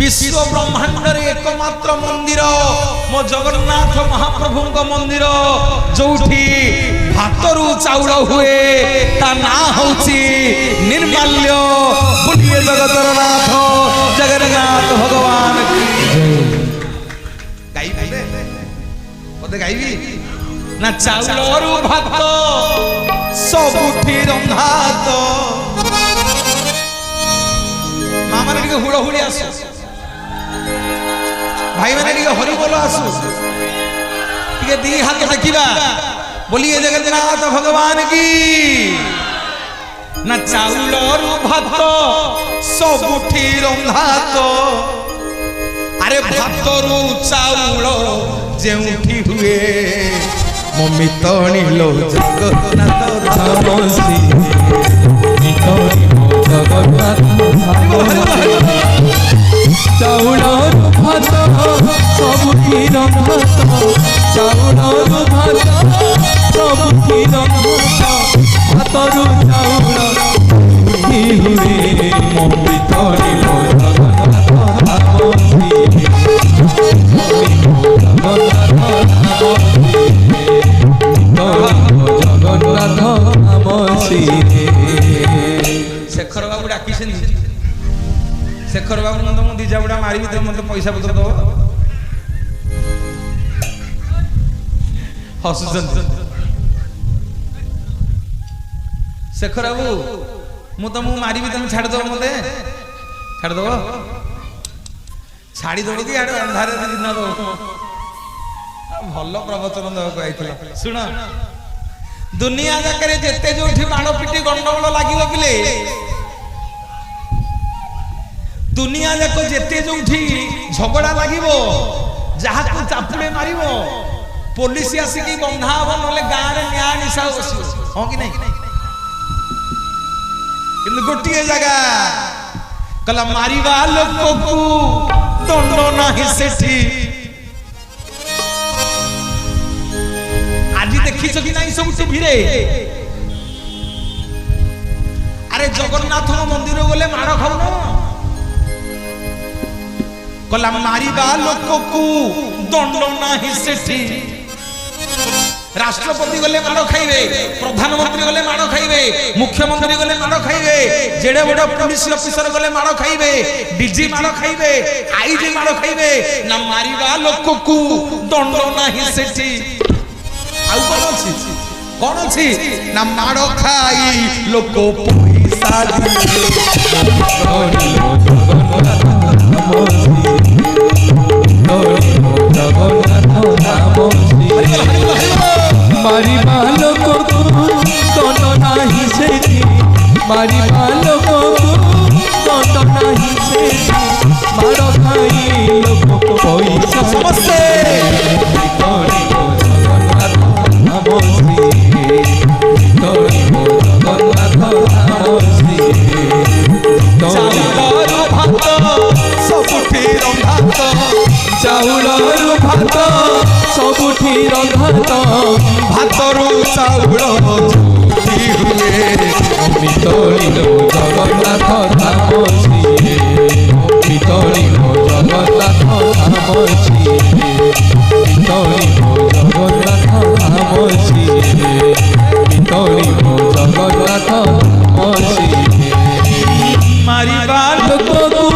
विश्व ब्रह्मांड एकमात्र मंदिर मो जगन्नाथ महाप्रभु मंदिर जोठी भातरू चाउल हुए ता ना होची निर्माल्य बोलिए जगतर नाथ जगन्नाथ भगवान गाइबे बोले गाइबी ना चाउल भात सबुठी रंधा तो मामा ने हुड़ हुड़ी आसो भाई मैंने हरि बोलो आसो दी हाथ देखा बोलिए जगन्नाथ भगवान की ना चाउल भात सबुठी रंधा तो अरे भातरू चाउल जेउठी हुए मम्मी तणिलो जगन्नाथ धाम श्री जगन्नाथ चाउल भात सबुठी रंधा चाउल भात सबुठी रंधा भातरू चाउल हुए मम्मी तणिलो जगन्नाथ धाम श्री जगन्नाथ धाम श्री शेखर बाबू डाकी शेखर बाबू मत मुझे दिजा बुढ़ा मारी तो मत पैसा पत्र दब हसुन शेखर बाबू मु तुमको मारी तुम छाड़द मत छाड़द छाड़ीदेव कि आड़े अंधार दिन दब भल प्रवचन देवाक आई शुण दुनिया जाकर जिते जो बाण पिटी गंडगोल लगे पिले दुनिया जाक जिते जो झगड़ा लगे जहाँ को चापुड़े मार पुलिस आसिक बंधा हम ना गाँव में न्याय निशा बस हाँ कि नहीं कि गोटे जगह कला मारिबा लोक को दंड नहीं सेठी आज देखिछ कि नहीं सब टीवी रे अरे जगन्नाथ मंदिर गले मार खाऊ कला मारिबा लोक को दंड नहीं सेठी राष्ट्रपति गले माड़ खाइबे प्रधानमंत्री गले माड़ खाइबे मुख्यमंत्री गले माड़ खाइबे जेडे बड़ पुलिस ऑफिसर गले माड़ खाइबे डीजी माड़ खाइबे आईजी माड़ खाइबे ना मारिबा लोक को दंड नहीं सेठी आउ कौन अच्छी ना माड़ खाई लोक पैसा मारिबा लोक दंड नहीं सेठी मारिबा लोक दंड नहीं सेठी माड़ खाई लोक पैसा समस्ते चाउल भात सबुठी रंधात भातरू चाउल हुए मितलिलो जगन्नाथ धाम श्री मितलिलो जगन्नाथ धाम श्री मितलिलो जगन्नाथ धाम श्री मितलिलो जगन्नाथ धाम श्री मारिबा लोक को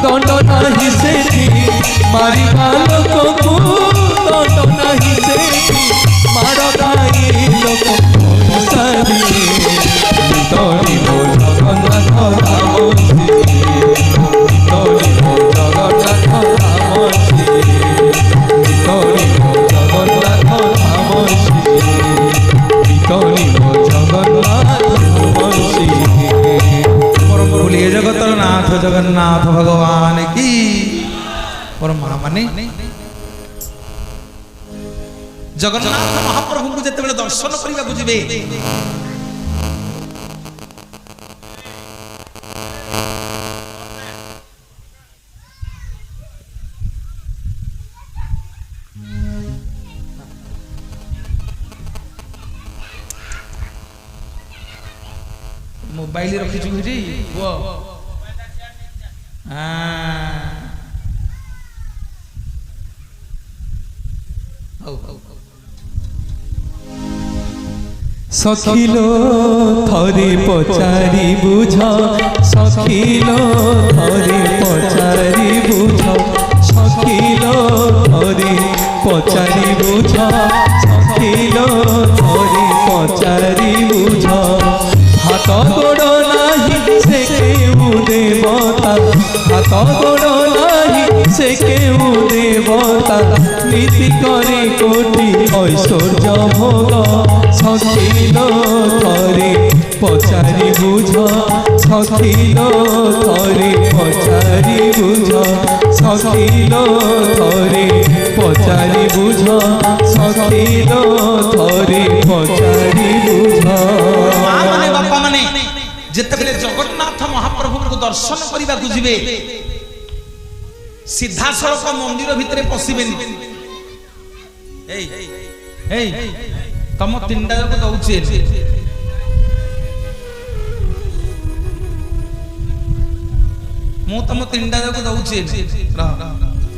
दंड नहीं सेठी मारिबा लोक को दंड नहीं सेठी माड़ खाई लोक पैसा दिए मितलिलो जगन्नाथ धाम श्री मितलिलो जगन्नाथ धाम श्री मितलिलो जगन्नाथ धाम श्री मितलिलो जगन्नाथ धाम श्री बोलिए जगतर नाथ जगन्नाथ भगवान की और माने जगन्नाथ महाप्रभु को जिते दर्शन करने को जीवे मोबाइल रखी সখিলো থরে পচারি বুঝ সখিলো থরে পচারি বুঝ সখিলো থরে পচারি বুঝ সখিলো থরে পচারি বুঝ হাত গোড় নাহি সে কেউ দেবতা হাত গোড় নাহি সে কেউ দেবতা নীতি করে কোটি ঐশ্বর্য ভোগ সখিল থরে পচারি বুঝ সখিল থরে পচারি বুঝ সখিল থরে পচারি বুঝ সখিল থরে পচারি বুঝ। মা মানে বাপা মানে যেତେବେଳେ ଜଗନ୍ନାଥ ମହାପ୍ରଭୁଙ୍କୁ ଦର୍ଶନ କରିବାକୁ ଯିବେ ସିଧାସଳଖ ମନ୍ଦିର ଭିତରେ ପଶିବେନି। ଏଇ ତମ ତିନିଟା ଯାକ ଦଉଛି ମୁଁ ତମ ତିନିଟା ଯାକ ଦଉଛି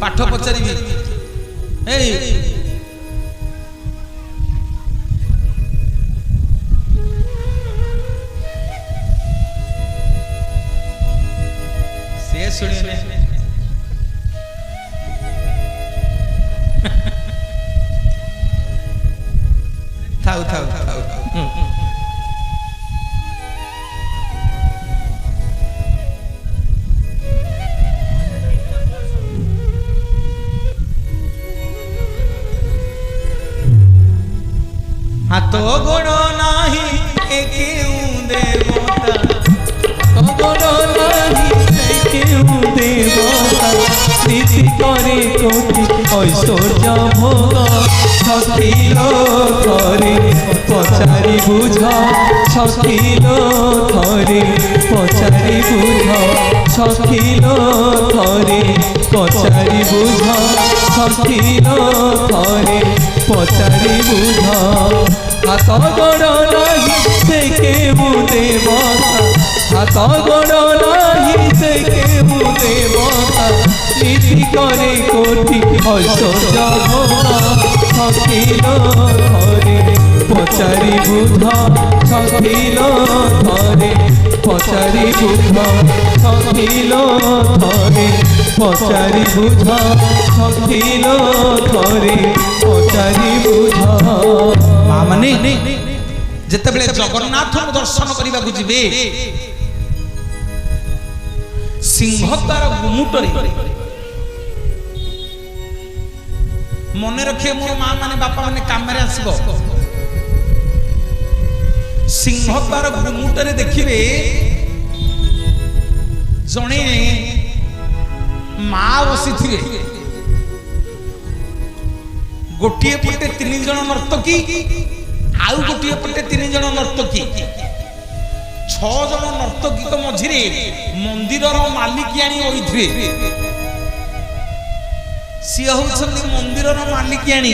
ପାଠ ପଚାରିବି। ଏଇ ସେ ଶୁଣିବେ ଥାଉ ଥାଉ ଥାଉ ହାତ ଗୋଡ଼ ନାହିଁ ଏ କେଉଁ ଦେବତା গোড় নাহি সে কেউ দেবতা নীতি করে কোটি ঐশ্বর্য ভোগ সখিল থরে পচারি বুঝ সখিল থরে পচারি বুঝ সখিল থরে পচারি বুঝ সখিল থরে পচারি বুঝ হাত গোড় নাহি সে কেউ দেবতা হাত গোড় নাহি সে কেউ দেবতা নীতি করে কোটি ঐশ্বর্য ভোগ সখিল থরে পচারি বুঝ সখিল থরে পচারি বুঝ সখিল থরে পচারি বুঝ সখিল থরে পচারি বুঝ। ମା ମାନେ ଯେତେବେଳେ ଜଗନ୍ନାଥଙ୍କୁ ଦର୍ଶନ କରିବାକୁ ଯିବେ ସିଂହଦ୍ୱାର ଗୁମୁଟରେ ମନେ ରଖିବେ ମୋର ମା ମାନେ ବାପା ମାନେ କାମରେ ଆସିବ। ସିଂହଦ୍ୱାର ଗୁମୁଟରେ ଦେଖିବେ ଜଣେ ମା ବସିଥିବେ। ଗୋଟିଏ ପଟେ 3 ଜଣ ନର୍ତ୍ତକୀ ଆଉ ଗୋଟିଏ ପଟେ 3 ଜଣ ନର୍ତ୍ତକୀ 6 ଜଣ ନର୍ତ୍ତକୀଙ୍କ ମଝିରେ ମନ୍ଦିରର ମାଲିକିଆଣୀ ହୋଇଥିବେ। ସିଏ ହଉଛନ୍ତି ମନ୍ଦିରର ମାଲିକିଆଣୀ।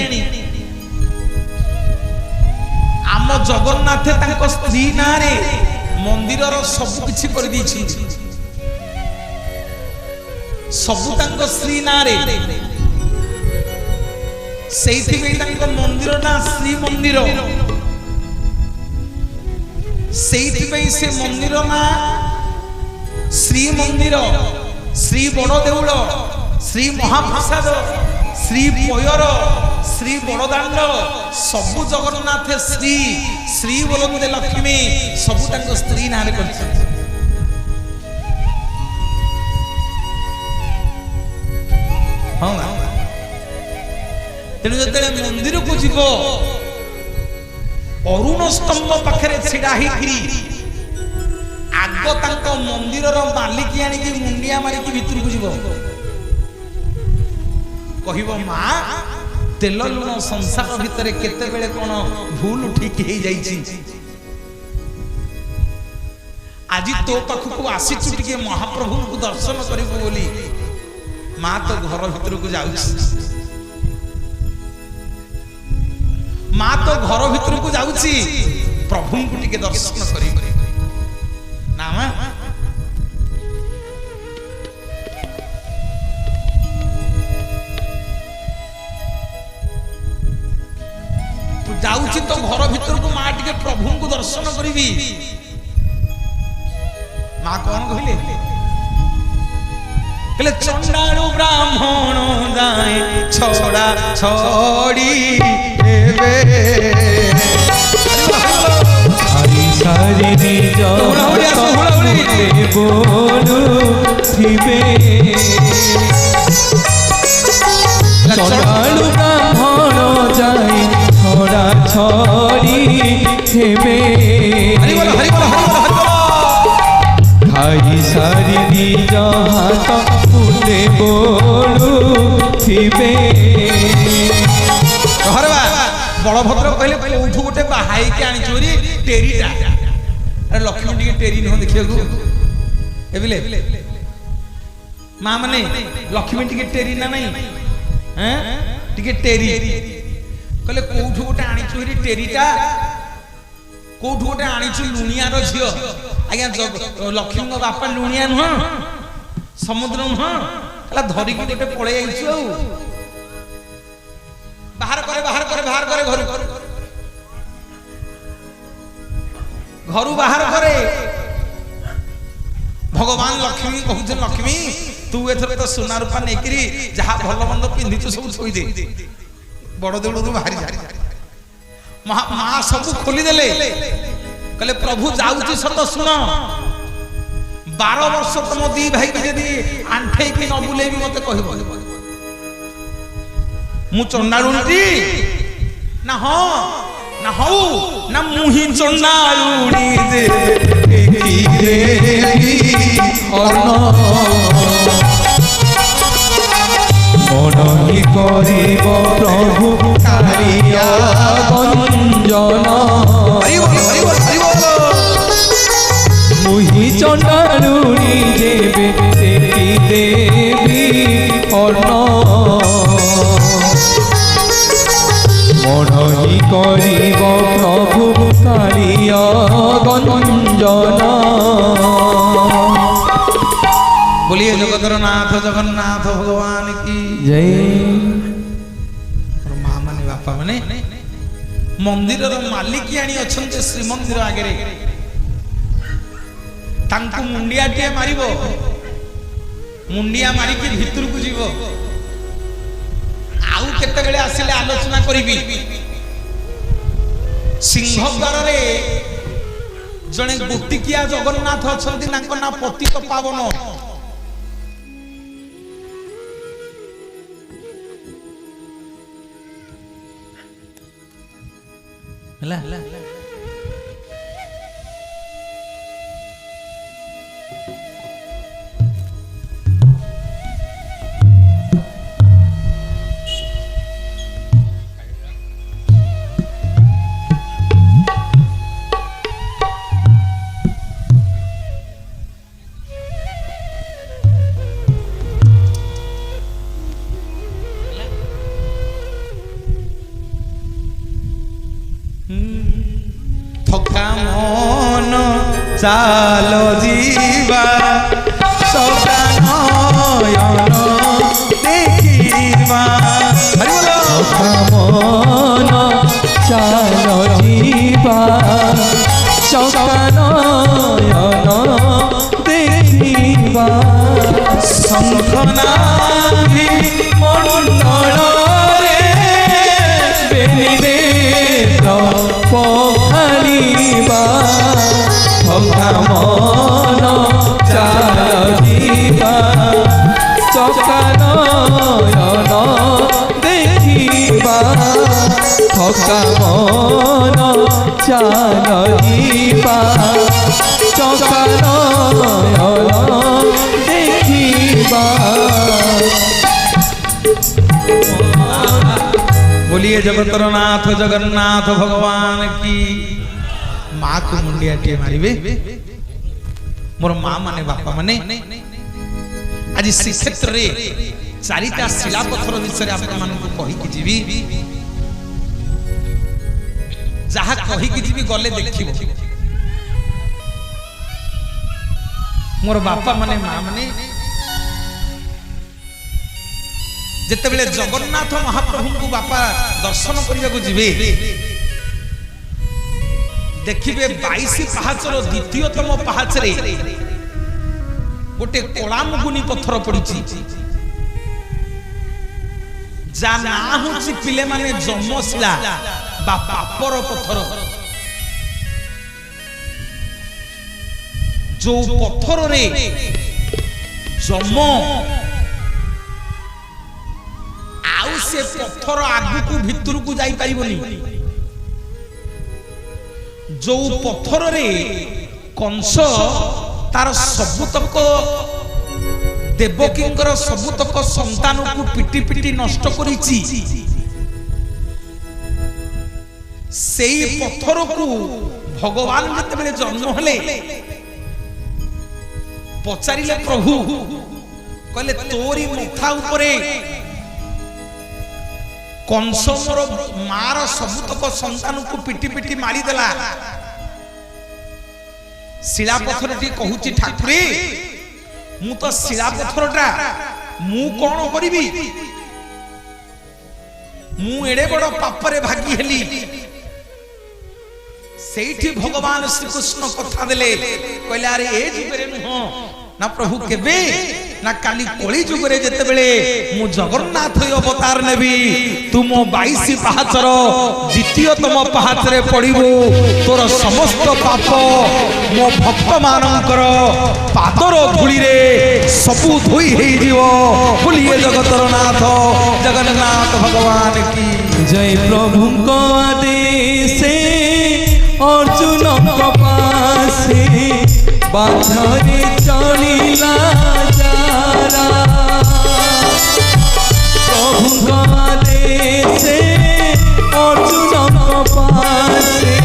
ଆମ ଜଗନ୍ନାଥ ତାଙ୍କ ସ୍ତ୍ରୀ ନାଁରେ ମନ୍ଦିରର ସବୁ କିଛି କରିଦେଇଛନ୍ତି। ସବୁ ତାଙ୍କ ସ୍ତ୍ରୀ ନାଁରେ। ସେଇଥିପାଇଁ ତାଙ୍କ ମନ୍ଦିର ନା ଶ୍ରୀ ମନ୍ଦିର। ସେଇଥିପାଇଁ ସେ ମନ୍ଦିର ନା ଶ୍ରୀ ମନ୍ଦିର। ଶ୍ରୀ ବଡ଼ ଦେଉଳ, ଶ୍ରୀ ମହାପ୍ରସାଦ, ଶ୍ରୀ ପୟର, ଶ୍ରୀ ବଡ଼ଦାଣ୍ଡ ସବୁ ଜଗନ୍ନାଥ ଶ୍ରୀ ଶ୍ରୀ ବୋଲନ୍ତେ ଲକ୍ଷ୍ମୀ ସବୁ ତାଙ୍କ ସ୍ତ୍ରୀ ନାଁରେ କରିଛନ୍ତି। ହଁ ତେଣୁ ଯେତେବେଳେ ମନ୍ଦିରକୁ ଯିବ ଅରୁଣ ସ୍ତମ୍ଭ ପାଖରେ ଛିଡ଼ା ହେଇକିରି ଆଗ ତାଙ୍କ ମନ୍ଦିରର ମାଲିକି ଆଣିକି ମୁଣ୍ଡିଆ ମାରିକି ଭିତରକୁ ଯିବ। କହିବ ମା ତେଲ ଲୁଣ ସଂସାର ଭିତରେ କେତେବେଳେ କଣ ଭୁଲ ଠିକ ହେଇଯାଇଛି। ଆଜି ତୋ ପାଖକୁ ଆସିଛୁ ଟିକେ ମହାପ୍ରଭୁଙ୍କୁ ଦର୍ଶନ କରିବୁ ବୋଲି। ମା ତ ଘର ଭିତରକୁ ଯାଉଛି। ମା ତ ଘର ଭିତରକୁ ଯାଉଛି ପ୍ରଭୁଙ୍କୁ ଟିକେ ଦର୍ଶନ କରିବ ନା ମା। घर भीतर को माँ टिके प्रभु को दर्शन करी माँ कौन कहले कहले चंडालु ब्राह्मण जाए छोड़ा छोड़ी हेबे हरि सारी निज बोलु थिबे चंडालु ब्राह्मण जाए छोड़ा छोड़ी हेबे खाई सारी निज हाथ मुदे बोलु थिबे बलभद्र कहले कोठू गोटे बाहाई के आनी चोरी टेरीटा अरे लक्ष्मी टिके टेरी न देखिया को एबिले मां माने लक्ष्मी टिके टेरी ना नहीं हैं टिके टेरी कहले कोठू गोटे आनी चोरी टेरीटा कोठू गोटे आनी छु लुनिया रो झियो आज्ञा लक्ष्मी को बापा लुनिया न समुद्र न हला धरी के गोटे पळे आइछु बाहर करे घर बाहर करे भगवान लक्ष्मी कहते लक्ष्मी तू एथर तो सोना रूपा नेकरी जहा भल मंद पिंधि सब थोई दे बड़ देउल तू बाहरी जा मां सब खोली देले कहले प्रभु जाउची सत सुन 12 वर्ष तुम दी भाई के यदि आंठे की न बुले भी मते कहबो मु चंडालुणी ना हो ना हो ना मुही चंडालुणी देवी मन ही करिब प्रभु कारिया गंजन मुही चंडालुणी देवे देवी अर्ण मन ही करिब प्रभु कारिया गंजन बोलिए जगतरनाथ जगन्नाथ भगवान की जय मां माने बापा माने मंदिर रो मालिक आनी अछंते श्री मंदिर आगे तांकु मुंडिया टे मारिबो मुंडिया मारी के भीतर को जीवो आउ केते बेले आसिले आलोचना करिबी सिंहद्वार रे जने गुप्तिकिया जगन्नाथ अछंती नाको ना पतित पावन हला चालो जीवा सकानयन देखिबा मन चालो जीवा सकानयन देखिबा शंखनाभि मंडल रे बेनी दे पखालिबा मन चाल जीवा चकानयन देखिबा थका मन चाल जीवा चकानयन देखिबा बोलिए जगतरनाथ जगन्नाथ भगवान की माँ को मुंडिया टे मारिबे मोर माँ माने बापा माने आज श्रीक्षेत्र रे चारिटा शिलापथर विषय आप मानकु कहि कि जीवी जहा कहि कि जीवी गले देखिबो मोर बापा माने माँ माने जेते बेले जगन्नाथ महाप्रभु को बापा दर्शन करिया को जीवे देखिए 22 पाहाचर द्वितीयतम पाहाचरे गोटे कला मुगुनी पत्थर पड़ी जा ना हूँ पिले माने जन्मशिला बा पापर पत्थर जो पत्थर रे जम आउ से पत्थर आगु को भितर को जाई परिबनी जो पत्थर रे कंस तार सबुतक देवकींकर सबुतक संतान को पिटी पिटी नष्ट करिछि सेई पत्थर को भगवान जते जन्म हेले पचारिले प्रभु कहले तोरी मथा उपरे कंस मोर मार सबुतक संतान को पिटी पिटी मारी देला शिला पत्थर टी कहूची ठाकुरे मु तो शिला पत्थरटा मु कौन करी मु एड़े बड़ पापरे भागी हेली सेठी भगवान श्री कृष्ण कथा देले कहले अरे ए जुगरे नुह ना प्रभु केबे ना काली कोली जुगरे जेते बेले मु जगन्नाथ अवतार नेबी तुम 22 पाहाचर द्वितीयतम पाहाचरे पड़िबो तोर समस्त पाप मो भक्त मानकर पादर धूली रे सबु धोई हेई जीवो बोलिए जगतर नाथ जगन्नाथ भगवान की जय। प्रभु को आदेश अर्जुन पासे बाधरे चलिला जारा प्रभु को आदेश अर्जुन पासे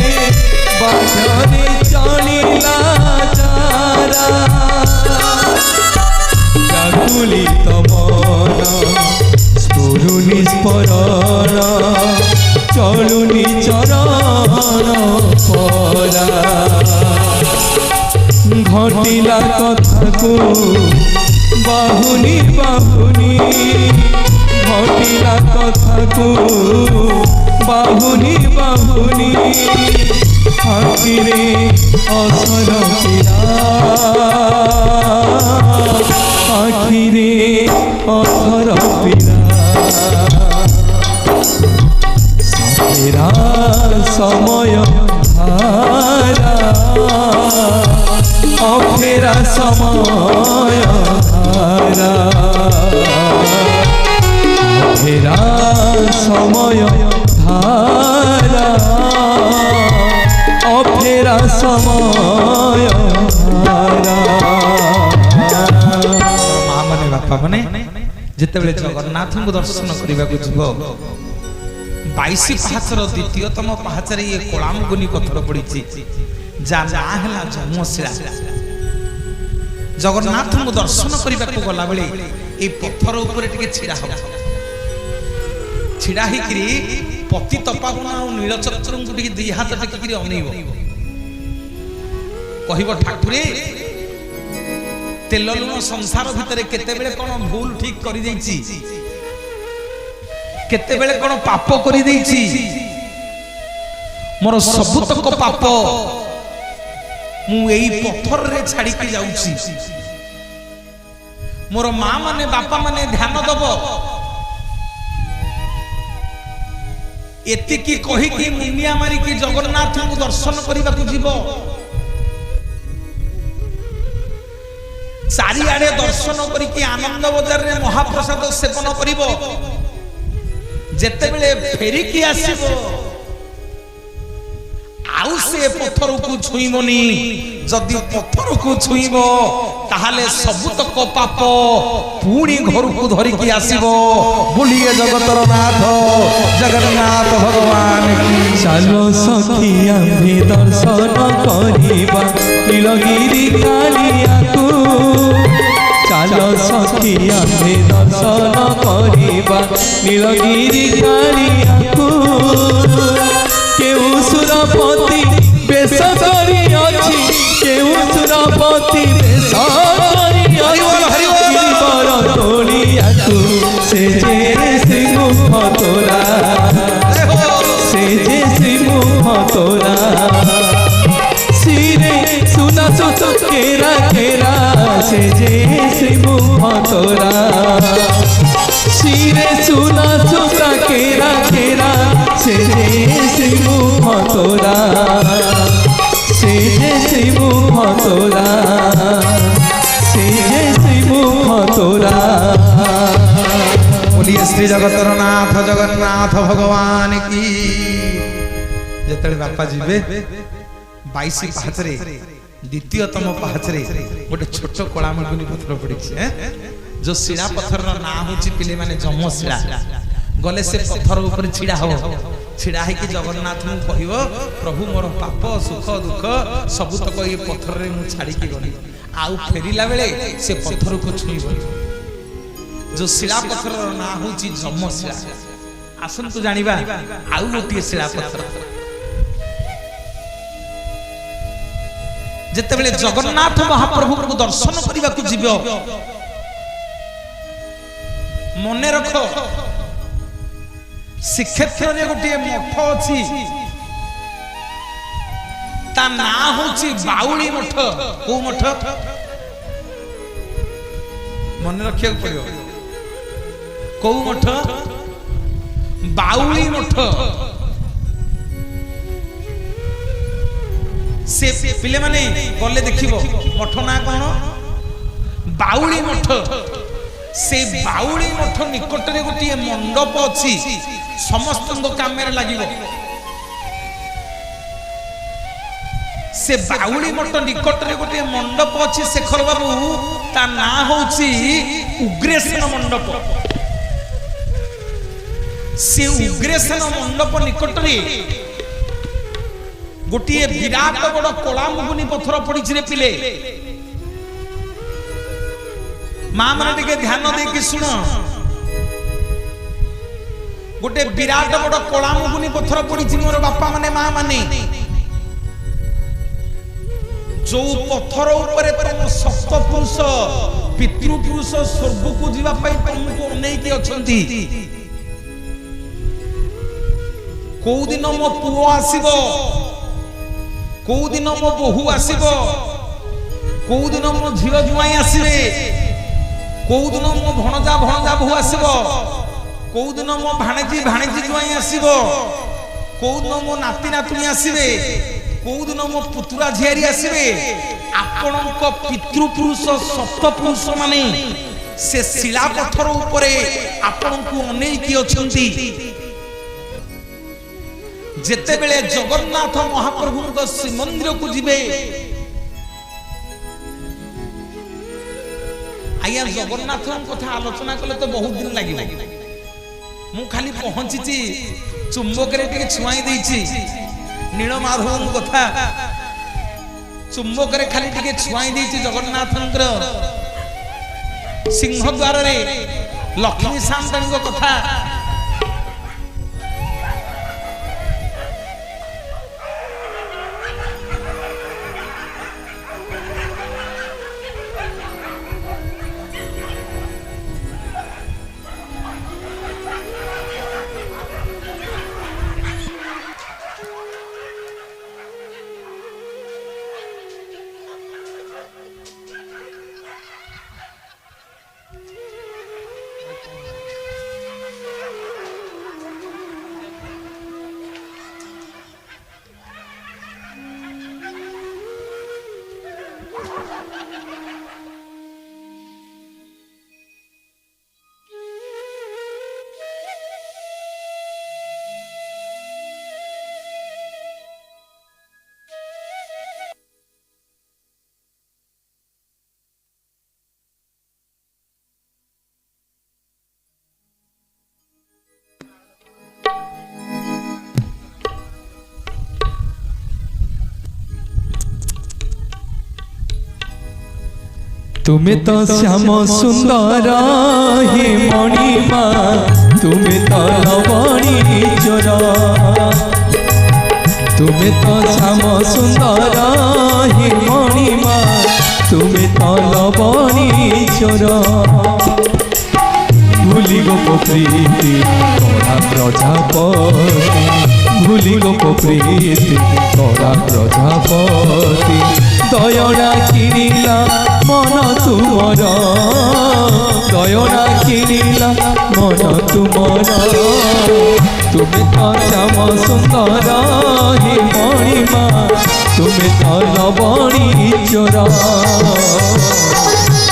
बाधरे चलिला जारा व्याकुलित मन स्फुरुनि स्मरण चलुनि चरण परा घटिला कथा को बाहुनी बाहुनी घटिला कथा को बाहुनी बाहुनी आखिरे असर पीड़ा आखिरे अथर पीड़ा सफेरा समय धारा अफेरा समय धारा अफेरा समय धारा अफेरा समय धारा माँ मने बापा मने जिते बेले जगन्नाथ को दर्शन करने को जीव 22 पाहाचर द्वितीयतम पाहाचरे ये कलामुगुनी पत्थर पड़ी जा ना है जन्मशिला जगन्नाथ को दर्शन करने को गला बेले ये पत्थर ऊपर टिके छिड़ा हो छिड़ा हिकरी पतित पावन और नीलचक्र को टिके दी हाथ टेकिरी अनेइब कहब ठाकुरे तेल लुण संसार भितर केते बेले कोन भूल ठीक करि देछि केते बेले कोन पाप करि देछि मोर सबुतक पाप मु एई पत्थर रे छाड़ी के जाउछि मोर मां माने बापा माने ध्यान दबो एतिकी कहि कि मुनिया मारी कि जगन्नाथ को दर्शन करबा को जीवो चारिआडे दर्शन करिकी आनंद बजार रे महाप्रसाद सेवन करिवो जेते बेले फेरिकी आसीबो आउ से पत्थर को छुईबनी जदि पत्थर को छुईबो ताहाले सबुतक पाप पुणी घर को धरिकी आसीबो बोलिए जगतर नाथ जगन्नाथ भगवान की चलो सखिया भी दर्शन करिबा नीलगिरी कालिया को चलो सखिया भी दर्शन करिबा नीलगिरी कालिया को केउ सुरपति बेश करी अछि केउ सुरपति बेश करी अछि गिरिवर तोलिया तू से जे सिंह तोरा से जे सिंह तोरा से जे श्रीमुख तोरा शिरे सुना सुता केरा केरा से जे श्रीमुख तोरा से जे श्रीमुख तोरा से जे श्रीमुख तोरा। बोलिए श्री जगतर नाथ जगन्नाथ भगवान की। जेतले बापा जीवे 22 पाहचरे द्वितीयतम पाहचरे गोटे छोट कला मुगुनी पत्थर पड़ी जो शिला पत्थर ना हूँ पिले माने जम शिला गले से पत्थर ऊपर छिड़ा हो छिड़ा है कि जगन्नाथ कह प्रभु मोर पाप सुख दुख सबू तक ये पत्थर रे मु छाड़ी के गली आउ फेरिला बेले से पत्थर को छुईब जो शिला पत्थर ना हूँ जम शिला। आसतु जानिबा आउ गोटे शिला पत्थर जेतेबेले जगन्नाथ महाप्रभु को दर्शन करने को जीव मने रख श्रीक्षेत्र में गोटे मठ अच्छी ता ना होची बाउली मठ। को मठ मन रखिया पड़ो कौ मठ बाउली मठ। से पिले माने गले देखिबो मठ ना कोन बाउली मठ। से बाउली मठ निकट रे गोटे मंडप अछि समस्त काम में लागिबो। से बाउली मठ निकट रे गोटे मंडप अछि शेखर बाबू ता ना होछि उग्रेशन मंडप। से उग्रेशन मंडप निकट रे गोटे विराट बड़ कला मुगुनी पत्थर पड़ी रे पिले मां माने टिके ध्यान देकी सुन गोटे विराट बड़ कला मुगुनी पत्थर पड़ी मोर बापा माने मां माने जो पत्थर ऊपर तुम सप्तपुरुष पितृपुरुष स्वर्ग को जीवा पाई तुमको अनेक अछंती। को दिन मो पुओ आसीबो को दिन मो बहु आसीबो को दिन मो झियो जुआई आसीबे को दिन मो भणजा भणजा बहु आसीबो को दिन मो भाणेजी भाणेजी जुआई आसीबो को दिन मो नाती नातुणी आसीबे को दिन मो पुतुरा झियारी आसीबे। आपणक पितृपुरुष सप्तपुरुष माने से शिला पत्थर उपरे आपणकु अनेक अछंती। जेते बेले जगन्नाथ महाप्रभु श्रीमंदिर को जीवे आया जगन्नाथ कथा आलोचना कले तो बहुत दिन लगे। मु खाली पहुंची चुंबक रे टिके छुआई देछि नीलमाधव कथा चुंबक रे खाली टिके छुआई देछि जगन्नाथ सिंहद्वार रे लक्ष्मी शांतन कथा तुम्हें तो श्याम सुंदर हे मणिमा तुम्हें तो लवणी चोर तुम्हें तो श्याम सुंदर हे मणिमा तुम्हें तो लवणी चोर भूली गो प्रीति कड़ा प्रजापति ভুলি গো প্রীতি করা প্রজাপতি দয়না কিনিলা মন তুমর দয়না কিনিলা মন তুমর তুমি তো শ্যাম সুন্দর হে মণিমা তুমি তো লবণী চোর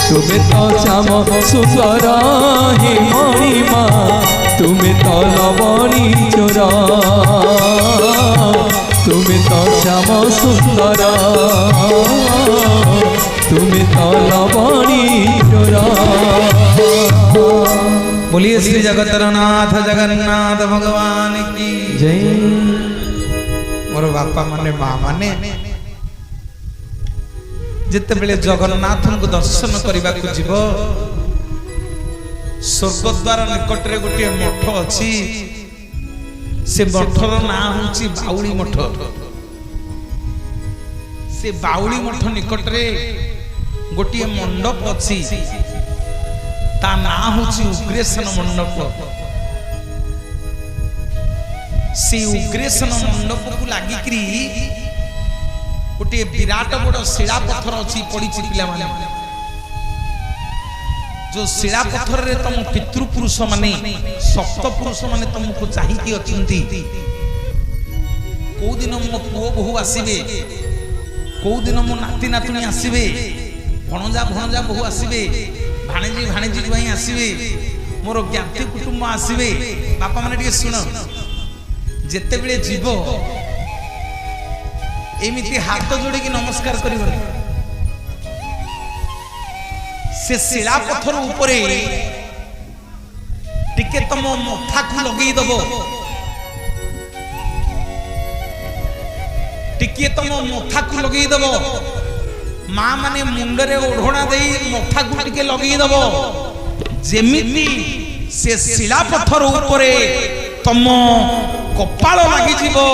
তুমি তো শ্যাম সুন্দর হে মণিমা তুমি তো লবণী চোর তুমি তো শ্যাম সুন্দর তুমি তো লবণী চোর बोलिए श्री जगतरनाथ जगन्नाथ भगवान की जय मोर बापा माने माँ माने जिते बेले जगन्नाथ को दर्शन करने को जीव स्वर्गद्वार निकट रे गोटे मठ अच्छी से मठर ना हूँ बाउली मठ से बाउली मठ निकट रे गोटे मंडप अच्छी ता ना हूँ उग्रेशन मंडप से उग्रेशन मंडप को लगिकी गोटे विराट बड़ शिला पत्थर अच्छी पड़ी पिला माने जो शिला पत्थर रे तुम पितृपुरुष माने सप्त पुरुष माने तुमको चाहिए अच्छी कौ दिन मो पुओ बहु आसबे कौ दिन मो नाती नातुणी आसबे भणजा भणजा बहु आसबे भाणेजी भाणेजी भाई आसबे मोर ज्ञाति कुटुंब आसबे बापा माने टिके सुन जेते बेले जीव एमिति हाथ जोड़ी की नमस्कार करिवनी से शिला पत्थर ऊपरे टिके तम मथा को लगेई दबो टिके तम मथा को लगेई दबो माँ माने मुंडरे ओढ़ना दे मथा को टिके लगेई दबो जेमिति से शिला पत्थर ऊपरे तम कपाल लागि जीवो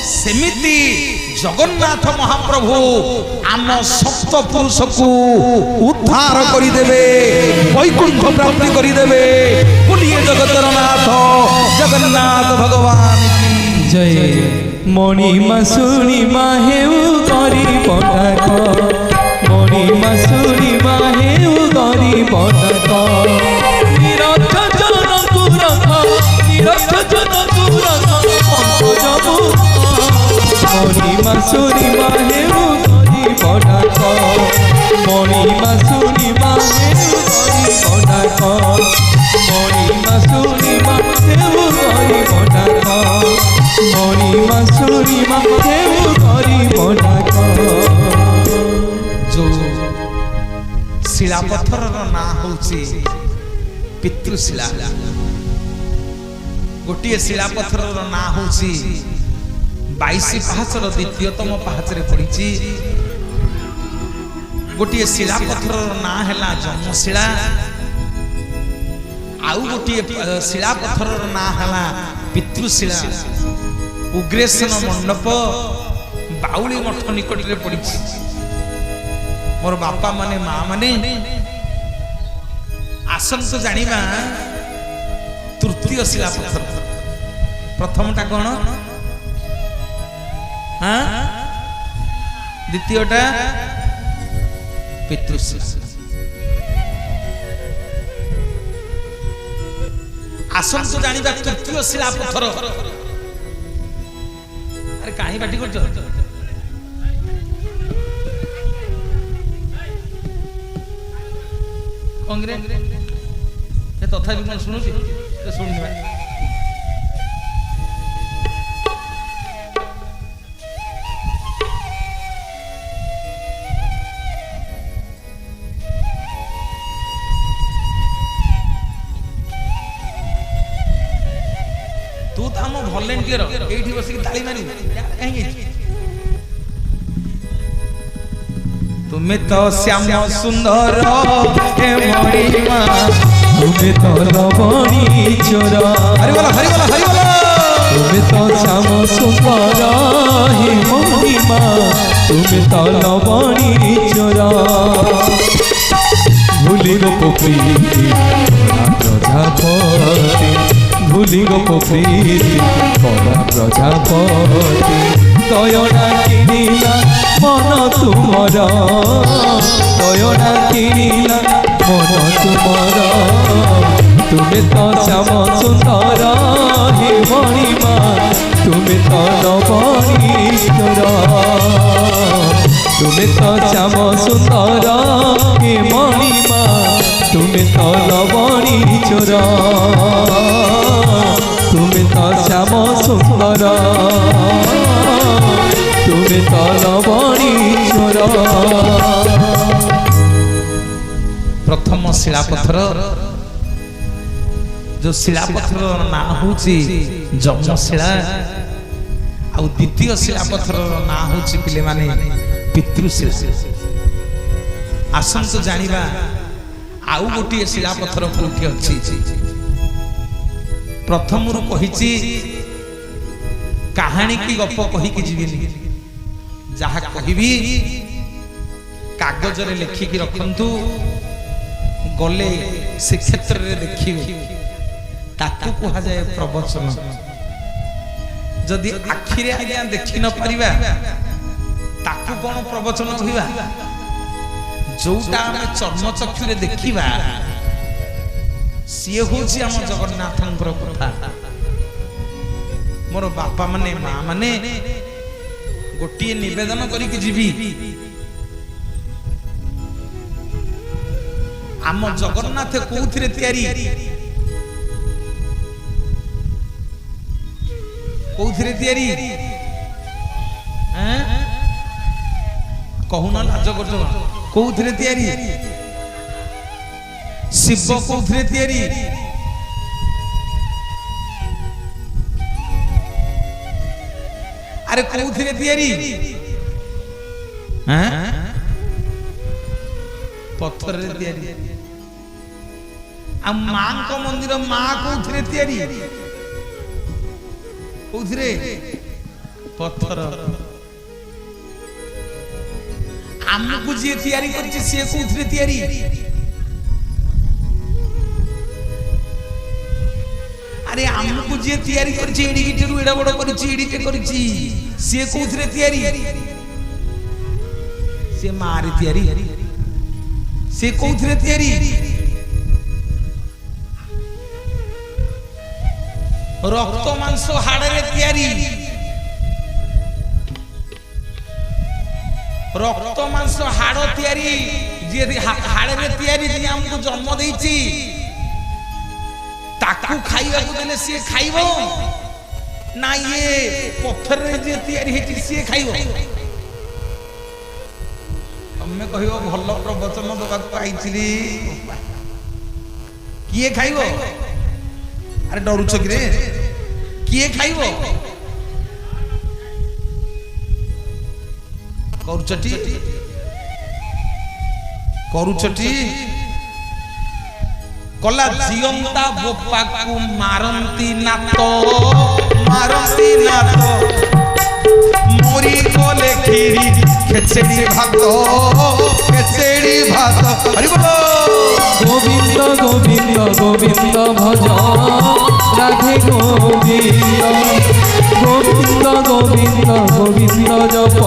सेमिति जगन्नाथ महाप्रभु आम सप्त पुरुष को उद्धार करि देबे वैकुंठ प्राप्ति करि देबे बोलिए जगतरनाथ जगन्नाथ भगवान की जय मणिमा शुणिमा हेउ गरीब डाक मणिमा शुणिमा हेउ गरीब डाक निरक्ष जन तू रख निरक्ष जन तू रख पंकजमु मणिमा शुणिमा हेउ गरीब डाक मणिमा शुणिमा हेउ गरीब डाक मणिमा शुणिमा हेउ गरीब डाक मणिमा शुणिमा हेउ गरीब डाक जो शिला पत्थर ना होची पितृशिला गोटे शिला पत्थर ना होची 22 पाहाचर द्वितीयतम पाहाचरे पड़ी गोटे शिला पत्थर ना है जन्मशिला आउ गोटे शिला पत्थर ना है पितृशिला उग्रेशन मंडप बाउली मठ निकट रे पड़ी मोर बापा माने माँ माने आसन तो जानिबा तृतीय शिला पत्थर प्रथमटा कौन हाँ द्वितीयटा पितृशिला आसन तो जानिबा तृतीय शिला पत्थर अरे कहीं बाटी कर कांग्रेस तथापि मैं शुणुची शुणी तू तो आम भलेंटियर ये बसिक ताली मारी कहीं तुम्हें तो श्याम सुंदर हे मणिमा तुम्हें तो लवणी चोर हरि बोला हरि बोला हरि बोला तुम्हें तो श्याम सुंदर हे मणिमा तुम्हें तो लवणी चोर भूली गो प्रीति प्रजापति ভুলি গো প্রীতি করা প্রজাপতি দয়না কিনিলা মন তুমর দয়না কিনিলা মন তুমর তুমি তো শ্যাম সুন্দর হে মণিমা তুমি তো নবনীশ্বর তুমি তো শ্যাম সুন্দর হে মণিমা তুমি তো নবনীশ্বর তুমি তো শ্যাম সুন্দর তুমি তো নবনীশ্বর। प्रथम शिलापथर जो शिलापथर ना होची जमशिला आ द्वितीय शिलापथर ना होची पिले माने पितृशिला। आसन तो जानिबा आउ गोटी शिलापथर कोठी अछि। प्रथम रु कहिची कहानी की गप कहि कि जीवेनी जहा कहिबी कागज रे लिखि कि रखंतु गले से क्षेत्र रे देखिबे ताकू कहा जाए प्रवचन। जदि आखिरे आज्ञा देखि न परिबा ताकू कोन प्रवचन होइबा जोटा हम चर्म चक्षु रे देखिबा सिए होछि हम जगन्नाथंकर कथा। मोर बापा माने मां माने गोटी निवेदन करी कि जीवी आम जगन्नाथ कोउथिरे तयारी कोउथिरे तयारी हैं कहू ना लाज करजो कोउथिरे तयारी शिव कोउथिरे तयारी अरे कोउथिरे तयारी हैं पत्थर रे तयारी आ मां को मंदिर मां कोउथिरे तयारी कोउथिरे पत्थर आमको जे तयारी करछि से कोउथिरे तयारी अरे आमको जे तयारी करछि एडी गिटेरु एडा बड करछि एडी के करछि से कोउथिरे तयारी से मारे तयारी से कोउथिरे तयारी रक्त मांस हाड़ रे तयारी रक्त मांस हाड़ तयारी जे हाड़ रे तयारी जे हमको जन्म देइछि ताकू खाइबा को देले से खाइबो ना ये पत्थर रे जे तयारी हेछि से खाइबो। हमें कहिबो भलो प्रवचन दबा को आइছিলি किए खाइबो अरे डरुछ कि रे किए खाइबो करुचटी कला जियंता बोपा को मारंती ना तो मोरी कोले खीरी खेचड़ी भात हरि बोलो गोविंद गोविंद गोविंद भज राधे गोविंद गोविंद गोविंद गोविंद जप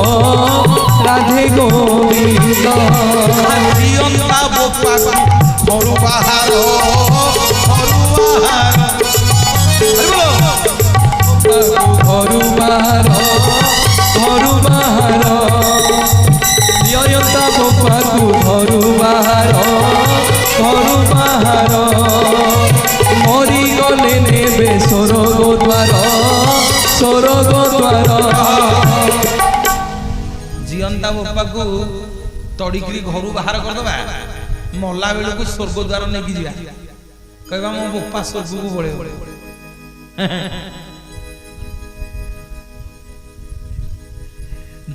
राधे गोविंद जियंता बोपा घरु बाहर घरु बाहर जियंता बोपा को घरु बाहर मरी गले नेबे स्वर्ग द्वार जियंता बोपा को तड़िकी घर बाहर करदबा मल्ला बेलू को स्वर्ग द्वार नहीं जा कहबा मो बोपा स्वर्ग को बड़े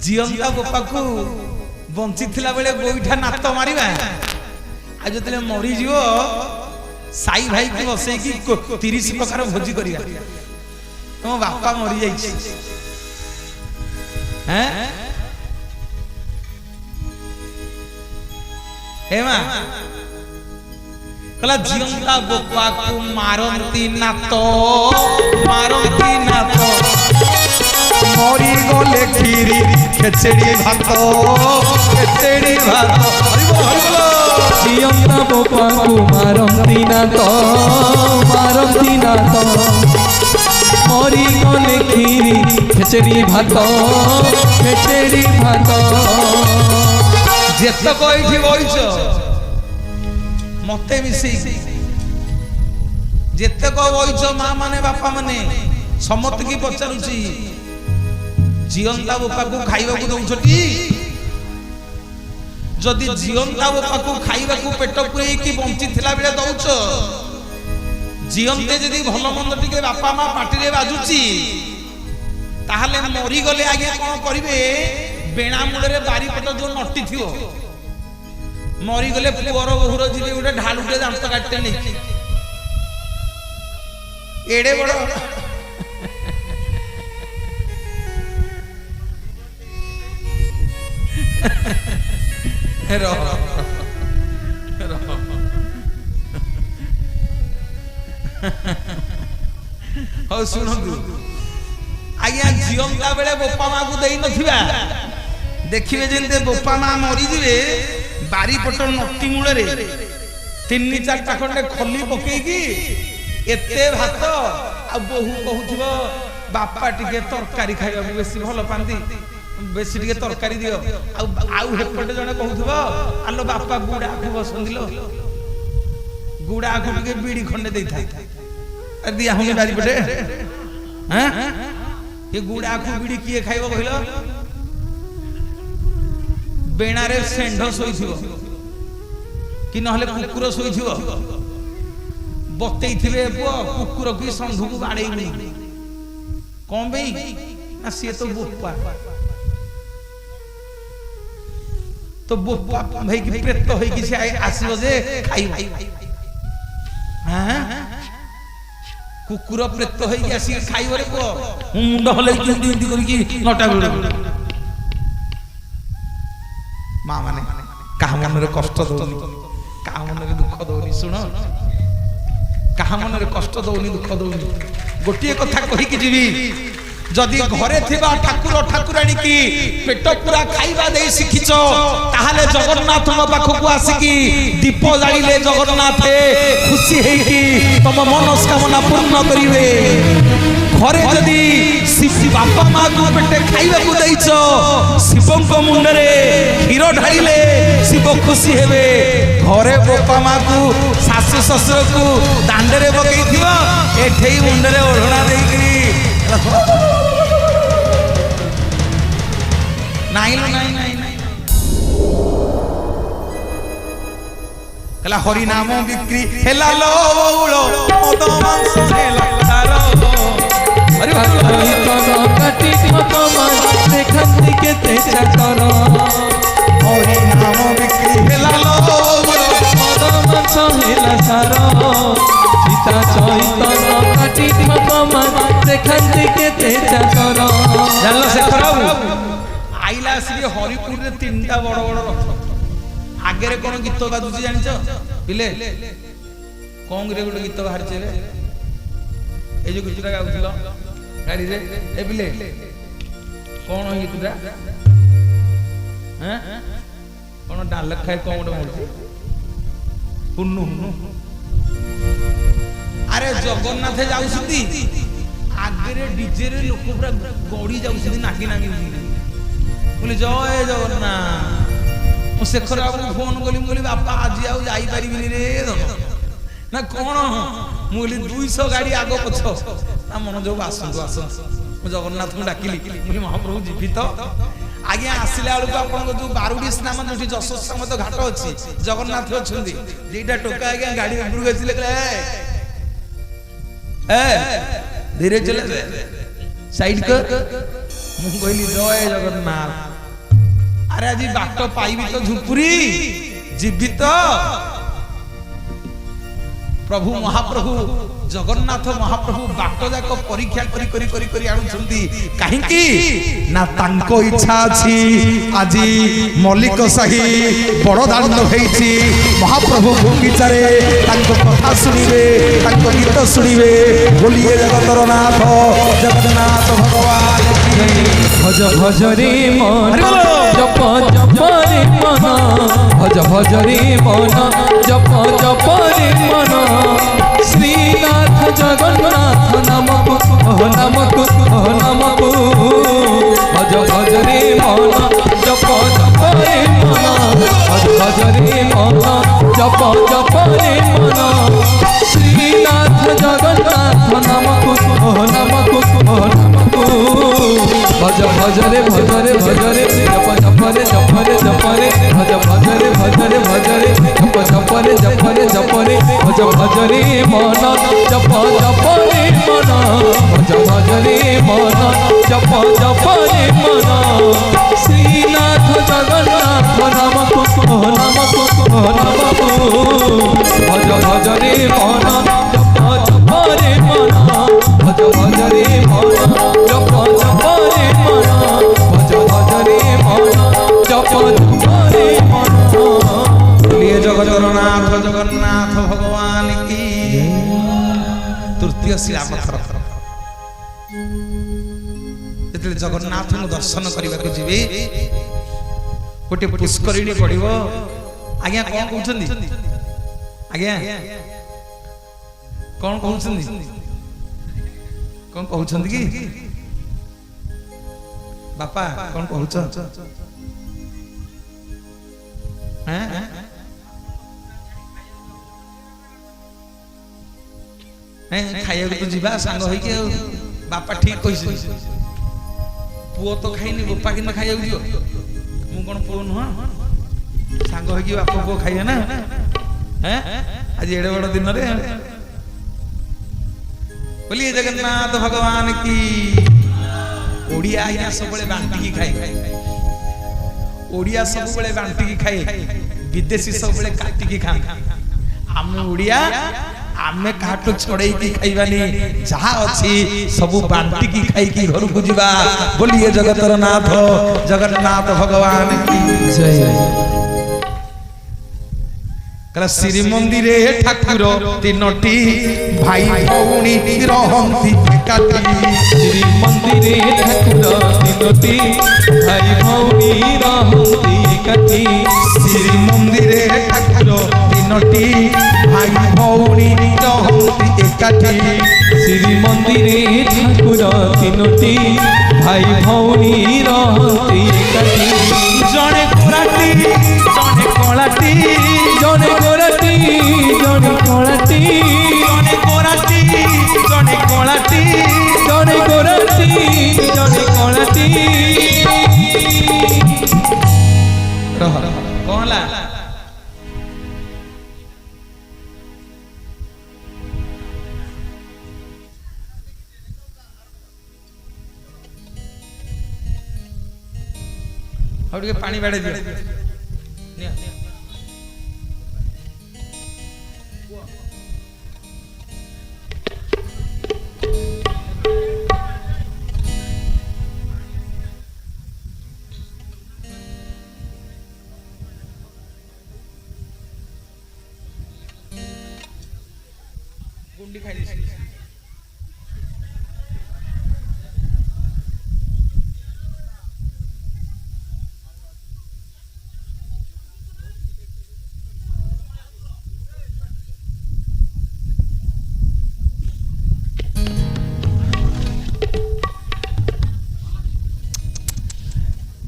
जियंता बोपा को बंची थिला बेले गोईठा नात मारिबा आ जतले मरी जीवो साई भाई को बसे की 30 प्रकार भोजी करिया तुम बापा मरी जाइछि हैं ए मां कहला जियंता बोपा को मारंती ना तो मरी गले खीरी खेचड़ी भात जियंता बोपाकु मारंती ना तो मरी गले खीरी खेचड़ी भात जेतक एठी बइछ मते मिसी जेतक बइछ मां माने बापा माने समस्त की पचारुची जियंता बोपा को खाइबा को दउछटी जदि जियंता बोपा को खाइबा को पेट पुरै की बंची थिला बेले दउछ जियंते जदि भलो मंद टिके बापा मां पाटी रे बाजुची ताहले मरी गले आगे कोन करिवे बेणा मुडरे बारी पट जो नटी थियो मरी गले पुअर बहुर जिबे उडे ढालुटे दांत काटते नै एडे बड़ शुणु आज्ञा जियंता बेले बोपा माँ को देई नथिबा देखिए जेंते बोपा माँ मरी जिवे बारी पट नटी मूल रे 3-4टा खंडे खली पकेकी एते भात आ बहु कहूथिबो बापा टिके तरकारी खाइबा बेसी भलो पांदी बेसी टिके तरकारी दियो आउ हेपटे जने कहूथिबो आलो बापा गुडा को बसंदिलो गुडा को टिके बीड़ी खंडे देई था दिया होनी बारी पटे हैं ये गुडा को बीड़ी किए खाइबो कहिलो बेणा रे सेंढ सोइथिबो कि नहले कुकुर सोइथिबो बतेई थिबे पुओ कुकुर की संधु को बाड़ेई कोन बेई ना से तो बोपा भाई की प्रेत होई कि से आसीबो जे खाइबो हैं कुकुर प्रेत होई कि आसी खाइबो रे पुओ मुंड हले इंदी करी कि नटा बेड़ मां माने काहा मन रे कष्ट दोनी काहा मन रे दुख दोनी सुनो काहा मन रे कष्ट दोनी दुख दोनी गोटिए कथा कहि कि जीवी जदि घरे थिबा ठाकुर ठाकुराणी की पेट पूरा खाइबा देई सिखिचो ताहाले जगन्नाथ पाखकु आसिकी दीप जाइले जगन्नाथ खुशी हेकी तम मनस्कामना पूर्ण करिवे घरे जदि शिव बापा माँ को पेटे खाइबा को देइचो शिवं को मुंड रे क्षीर ढाइले शिव खुशी हेबे घरे बापा माँ को सासु ससुर को दांडे रे बकई थिबो एठेई मुंड रे ओढणा देइकरी नहीं कला हरि नाम बिक्री हेला लो बउलो मद मांस हेला तारो अरे भाई तो काटी मत मन देखंती के तेजा करो हरि नाम बिक्री हेला लो बउलो मद मांस हेला सारो सीता चैतन काटी मत मन देखंती के तेजा करो जानलो से खराब आइला से हरिपुर रे 3टा बड़ बड़ रथ आगे रे कोन गीत बाजुची जानिछ बिले कोंग रे गोटे गीत बाहर छे रे ए जो गीतटा गाउथिलो गाड़ी रे ए बिले कोन गीतटा हैं कोन डाल खाय कोन गोटे बोलछि हुन्नु हुन्नु अरे जगन्नाथ जाउसुती आगे रे डीजे रे लोक पूरा गड़ी जाउसुती नागी नागी बोले जय जगन्नाथ मु शेखर बाबू फोन बोली बापा आज आउ जाई परिबिनी रे ना कोन मु बोली 200 गाड़ी आगो पछ ना मन जो आसंतु मु जगन्नाथ को डाकिली बोली महाप्रभु जीवित आगे आसिले आलु को आपन जो बारुडी स्नान जोठी जशोत्सव तो घाट अछि जगन्नाथ अछंदी जेटा टोका आगे गाड़ी ऊपर गसिले ए धीरे चले साइड कर मु कहली जय जगन्नाथ अरे आज बाट पाइबी तो झुपुरी जीवित प्रभु महाप्रभु जगन्नाथ महाप्रभु बाट जाक परीक्षा करी करी करी करी आनुछंती काहेकि ना तांको इच्छा अछि आजी मल्लिक साही बड़ दांड हेछि महाप्रभु भूमिचारे तांको कथा सुनिबे तांको गीत सुनिबे बोलिए जगतर नाथ जगन्नाथ भगवान भज भज रे मन जप जप रे मन भज भज रे मन जप जप रे मन श्रीनाथ जगन्नाथ नामक नामक नामक भज भज रे मन जप जप रे मन भज भज रे मन जप जप रे मन श्रीनाथ जगन्नाथ नामक नामक नामक भज भज रे जप जप रे जप रे जप रे भज भज रे जप जप रे जप रे भज भज रे मन जप जप रे मन भज भज रे मन जप जप रे मन श्रीनाथ जगन्नाथ नामक नामक नामक भज भज रे मन जप जप रे मन भज भज रे मन जप जप रे मन भज भज रे मन जप जप रे मन बोलिए जगन्नाथ जगन्नाथ भगवान की तृतीय श्रीरामथर जेते जगन्नाथ नु दर्शन करबा को जिवे गोटे पुष्करिणी पड़िबो आज्ञा कोन कहउछंदी आज्ञा कोन कहउछंदी कोन कहउछंदी की बापा कोन कहउछ हैं खाइया तो जीवा सांग होई के बापा ठीक कहिसे पुओ तो खाइनी बापा किन खाइया जियो मु कोन पुओ नुह सांग होई के बापा पुओ खाइया ना हैं आज एडे बड़ दिन रे बोलिए जगन्नाथ भगवान की ओडिया आइना सब बळे बांटी की खाए ओडिया सब बळे बांटी की खाए विदेशी सब बळे काटी की खाए आमे ओडिया आमे काटो छोड़े की खाइबानी जहा अछि सब बांटी की खाई की घर को जीवा बोलिए जगतर नाथ जगन्नाथ भगवान की जय कला श्री मंदिरे ठाकुर तीनोटी भाई भौणी रहंती एकाठी श्री मंदिरे ठाकुर तीनोटी भाई भौणी रहंती एकाठी श्री मंदिरे ठाकुर तीनोटी भाई भौणी रहंती एकाठी श्री मंदिरे ठाकुर तीनोटी भाई भौणी रहंती एकाठी जणे कोराटी जणे कोलाटी जने कोराटी जने कोराटी जणे कोराटी जणे कोलाटी जने कोराटी जने कोराटी रह कोला और के पानी बाड़े दियो निया गुंडी खाई दी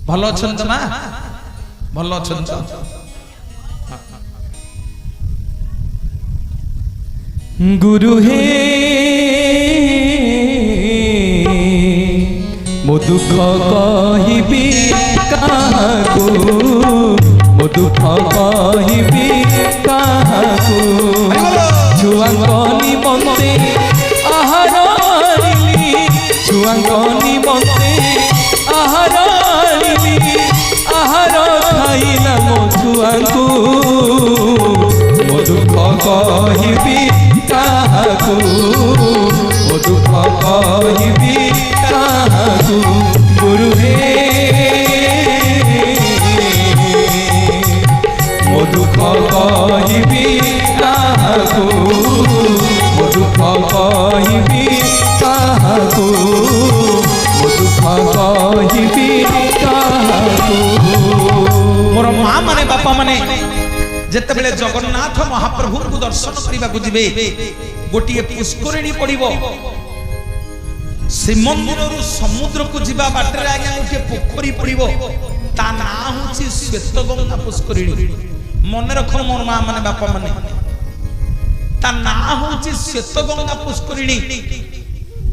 भल अछंत मा भल अछंत गुरु हे मो दुख कहिबी काहाकू मो दुख कहिबी काहाकू छुआंक निमंते आहार आनिली छुआंक निमंते आहार आनिली आहार खाइला मो छुआंकू मो दुख कहिबी काहाकू କହିବି କାହାକୁ ମୋ ଦୁଃଖ କହିବି କାହାକୁ। मोर माँ माने बापा माने जेतेबेले जगन्नाथ महाप्रभु को दर्शन करने को जिबे गोटे पुष्करिणी पड़िबो श्रीमंदिर समुद्र को जीवा बाटरे आगे गोटे पोखरी पड़िबो ता ना होची श्वेतगंगा पुष्करिणी। मन रख मोर माँ माने बापा माने ता ना होची श्वेतगंगा पुष्करिणी।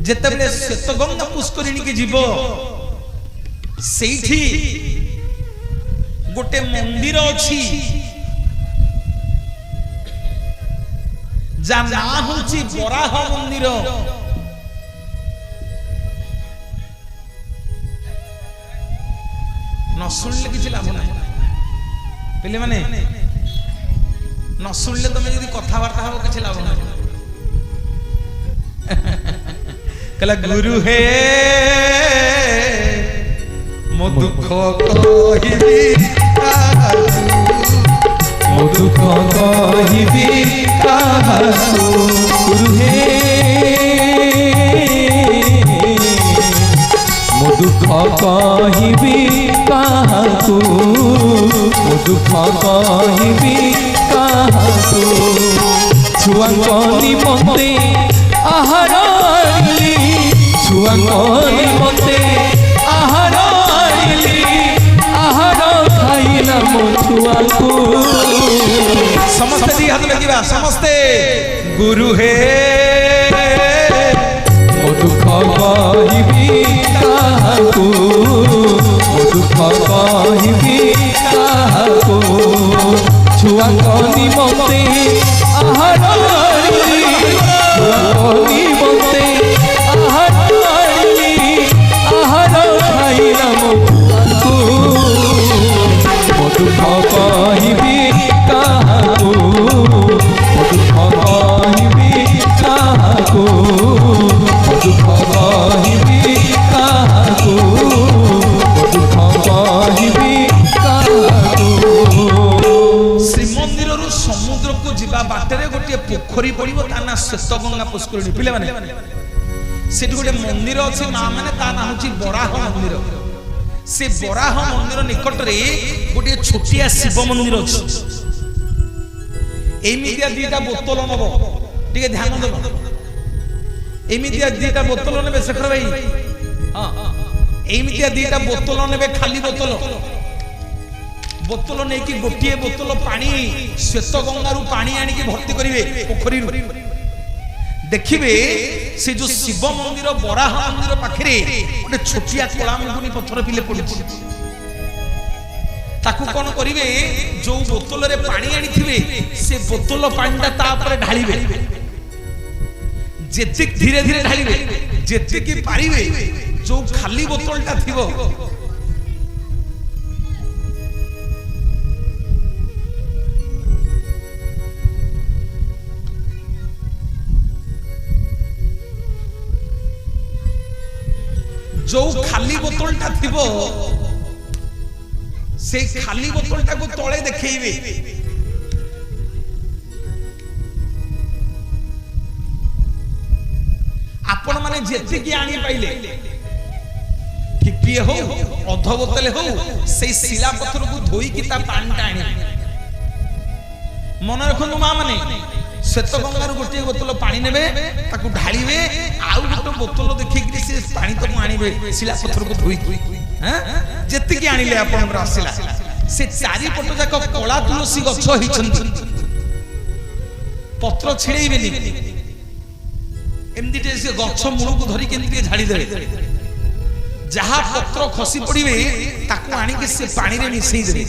जेतेबेले श्वेतगंगा पुष्करिणी के जीवो सेठी गोटे मंदिर अच्छी जा ना होची बराह मंदिर। न शुणिले किसी लाभ ना पे माने न शुणिले तुम यदि कथबार्ता हम किसी लाभ ना कहला गुरु हे मो दुख कहिबी ମୋ ଦୁଃଖ କହିବି କାହାକୁ। ଗୁରୁ ହେ ମୋ ଦୁଃଖ କହିବି କାହାକୁ ମୋ ଦୁଃଖ କହିବି କାହାକୁ। ଛୁଆଙ୍କ ନିମନ୍ତେ ଆହାର ଆଣିଲି ଛୁଆଙ୍କ ନିମନ୍ତେ ଆହାର ଆଣିଲି ଆହାର ଖାଇଲା ମୋ ଛୁଆକୁ। समस्ते दी हाथ लगिबा समस्ते गुरु हे ମୋ ଦୁଃଖ କହିବି କାହାକୁ ମୋ ଦୁଃଖ କହିବି କାହାକୁ। ଛୁଆଙ୍କ ନିମନ୍ତେ ଆହାର ଆଣିଲି ଛୁଆଙ୍କ ନିମନ୍ତେ ଆହାର ଆଣିଲି ଆହାର ଖାଇଲା ମୋ ଛୁଆକୁ। ମୋ ଦୁଃଖ କହିବି କାହାକୁ ମୋ ଦୁଃଖ କହିବି କାହାକୁ ମୋ ଦୁଃଖ କହିବି କାହାକୁ ମୋ ଦୁଃଖ କହିବି କାହାକୁ। श्रीमंदिर समुद्र को जीवा बाटरे गोटे पोखरी पड़िबो ता ना श्वेतगंगा पुष्करिणी। पिले माने सेठी गोटे मंदिर अछि मां माने ता ना होची बराह मंदिर। से बराह मंदिर निकट रे गोटे छोटिया शिव मंदिर अछि। एमितिया दीटा बोतल नब टिके ध्यान दब एमितिया दीटा बोतल नेबे शेखर भाई हां एमितिया दीटा बोतल नेबे खाली बोतल बोतल नहीं कि गोटे बोतल पानी श्वेतगंगा रु पानी आनी की भर्ती करिवे पोखरी रु देखिबे से जो शिव मंदिर बराह मंदिर पाखरे गोटे छोटिया कला मुगुनी पत्थर पिले पड़ुछि ताकू कौन करिवे जो बोतल रे पानी आनी थिबे से बोतल पानीटा ता ऊपर ढालिबे जेतिक धीरे धीरे ढालिबे जेतिक पारिबे जो खाली बोतलटा थिबो जो खाली बोतलटा थिबो से खाली बोतलटा को तळे देखैबे आपण माने जेते की आनी पाइले टिपिए हो अध बोतल हो से शिला पत्थर को धोई की ता पानीटा आनी मन रखनु मा माने श्वेतगंगा रु गोटे बोतल पानी नेबे ताकू ढालिबे आउ गोटे बोतल देखि कि से पानी तो आनीबे शिला पत्थर को धोई हैं जेते की आनिले आपण आसिला से चारि पट जाक कला तुलसी गछ हिचंती पत्र छिड़ेइबेनी एमदी से गछ मूल को धरी केंती झाड़ी दे जहा पत्र खसी पड़िबे ताकू आनी के से पानी रे मिसई दे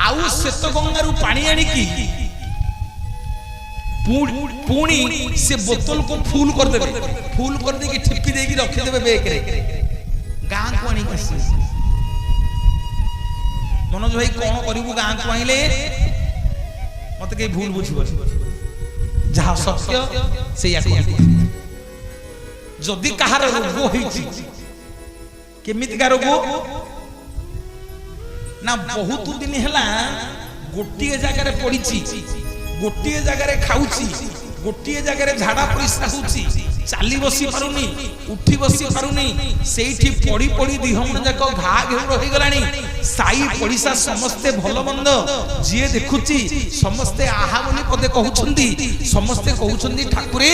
आउ श्वेतगंगा रु पानी आनी की पुणी से बोतल को फूल कर दे की ठिप्पी दे की रख देबे बेक रे गां को आनी के मनोज भाई कोन करिवु गां को आइले मते के भूल बुझिबो जहा सत्य से या जदि कहार रोग होइछि केमिति का रोग ना बहुत दिन हैला गोटिए जगह रे पड़ीछि गोटिए जगह रे खाउछि गोटे जगह झाड़ा परिस्रा होची चाली बसी पारुनी उठी बसी पारुनी सेठी पड़ी पड़ी दिहमन जाक घा घेउर हो गलानी साई पड़िसा समस्ते भल मंद जिए देखुची समस्ते आहा बोली पदे कहउछंती समस्ते कहउछंती ठाकुरे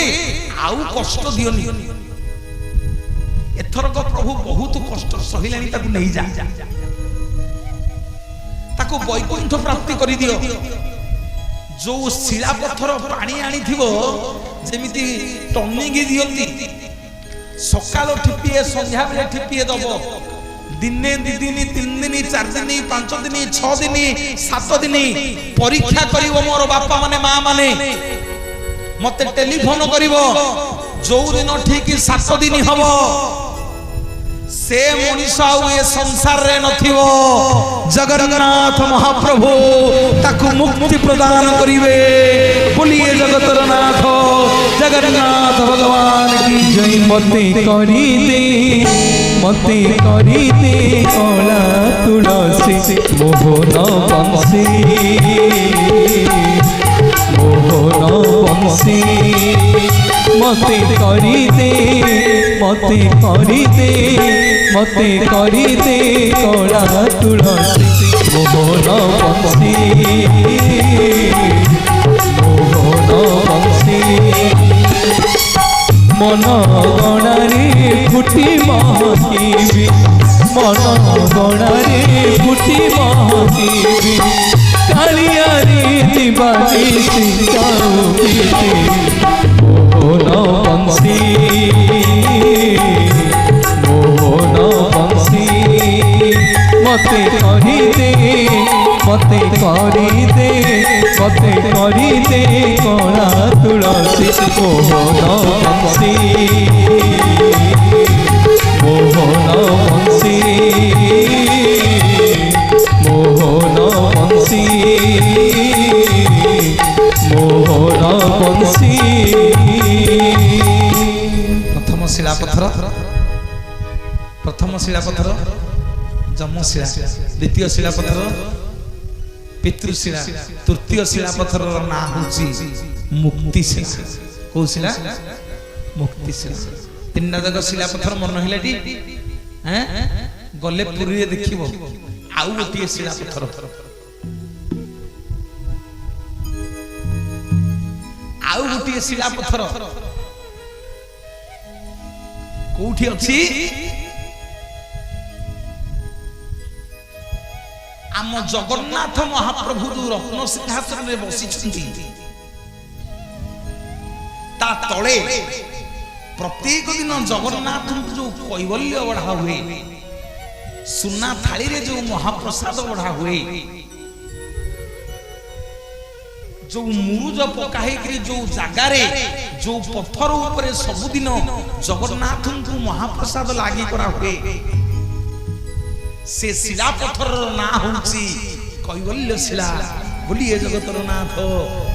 आउ कष्ट दियोनी एथरक प्रभु बहुत कष्ट सहिलानी ताकू नहीं जा ताकू वैकुंठ प्राप्ति करि दियो जो शिला पत्थर पानी आनी थिबो जेमिति टनिगी दियंती सकाल ठिपिए संध्या बेले ठिपिए दबो दिने दि दिन तीन दिन चार दिन पांच दिन 6 दिन 7 दिन परीक्षा करिवो मोर बापा माने मां माने मते टेलीफोन करिवो जो दिन ठीक 7 दिन हबो से मनीष आउ ए संसार रे नथिवो जगन्नाथ महाप्रभु ताकू मुक्ति प्रदान करिवे बोलिए जगतर नाथ जगन्नाथ भगवान की जय मते करी दे कला तुलसी मोहन बंसी मते करी दे कला तुलसी मोहन बंसी मन गणारे फुटी महकीबी मन गणारे फुटी महकीबी कालियारी दिवाली सिंगारुती मोहन बंसी मते करी दे कला तुलसी मोहन बंसी प्रथम शिलापत्थर जमशिला द्वितीय शिलापत्थर पितृशिला तृतीय शिलापत्थर ना होची मुक्तिशिला को शिला मुक्तिशिला तीनटा जग शिलापत्थर मन हेलाटी हैं गले पुरी रे देखिबो आउ गोटे शिलापत्थर आउ गोटे शिलापत्थर कोठी अछि आम जगन्नाथ महाप्रभु जो रत्न सिंहासन में बसी ता तले प्रत्येक दिन जगन्नाथ जो कैवल्य बढ़ा हुए सुना थाली रे जो महाप्रसाद बढ़ा हुए जो मुरुज पकाई जो जगारे जो पत्थर ऊपर सबुदिन जगन्नाथ को महाप्रसाद लागी करा हुए से शिला पत्थर ना होची कैवल्य शिला बोलिए जगतर नाथ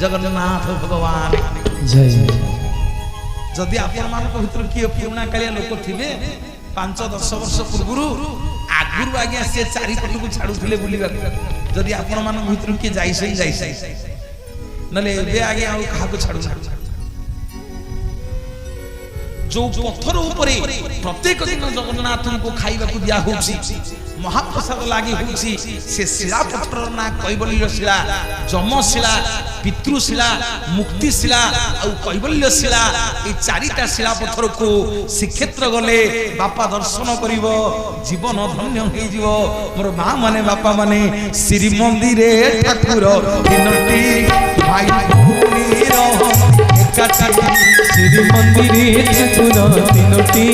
जगन्नाथ भगवान जय जदि आपण मानक भितर किए पुराणा कालिया लोक थिबे 5-10 वर्ष पूर्वरु आगुरु आज्ञा से चारि पट को छाडुथिले बुलिबा जदि आपण मानक भितर किए जाई नले बे आगे आ कहा को छाडु जो पत्थर ऊपरे प्रत्येक दिन जगन्नाथ को खाइबा को दिया होची महाप्रसाद लागी होची से शिला पत्थर ना कैवल्य शिला जमशिला पितृशिला मुक्तिशिला और कैवल्य शिला ए चारिटा शिला पत्थर को श्रीक्षेत्र गले बापा दर्शन करिवो जीवन धन्य होई जीवो मोर मां माने बापा माने श्री मंदिरे ठाकुर तीनोटी भाई भौणी श्री मंदिरे ठाकुर तीनोटी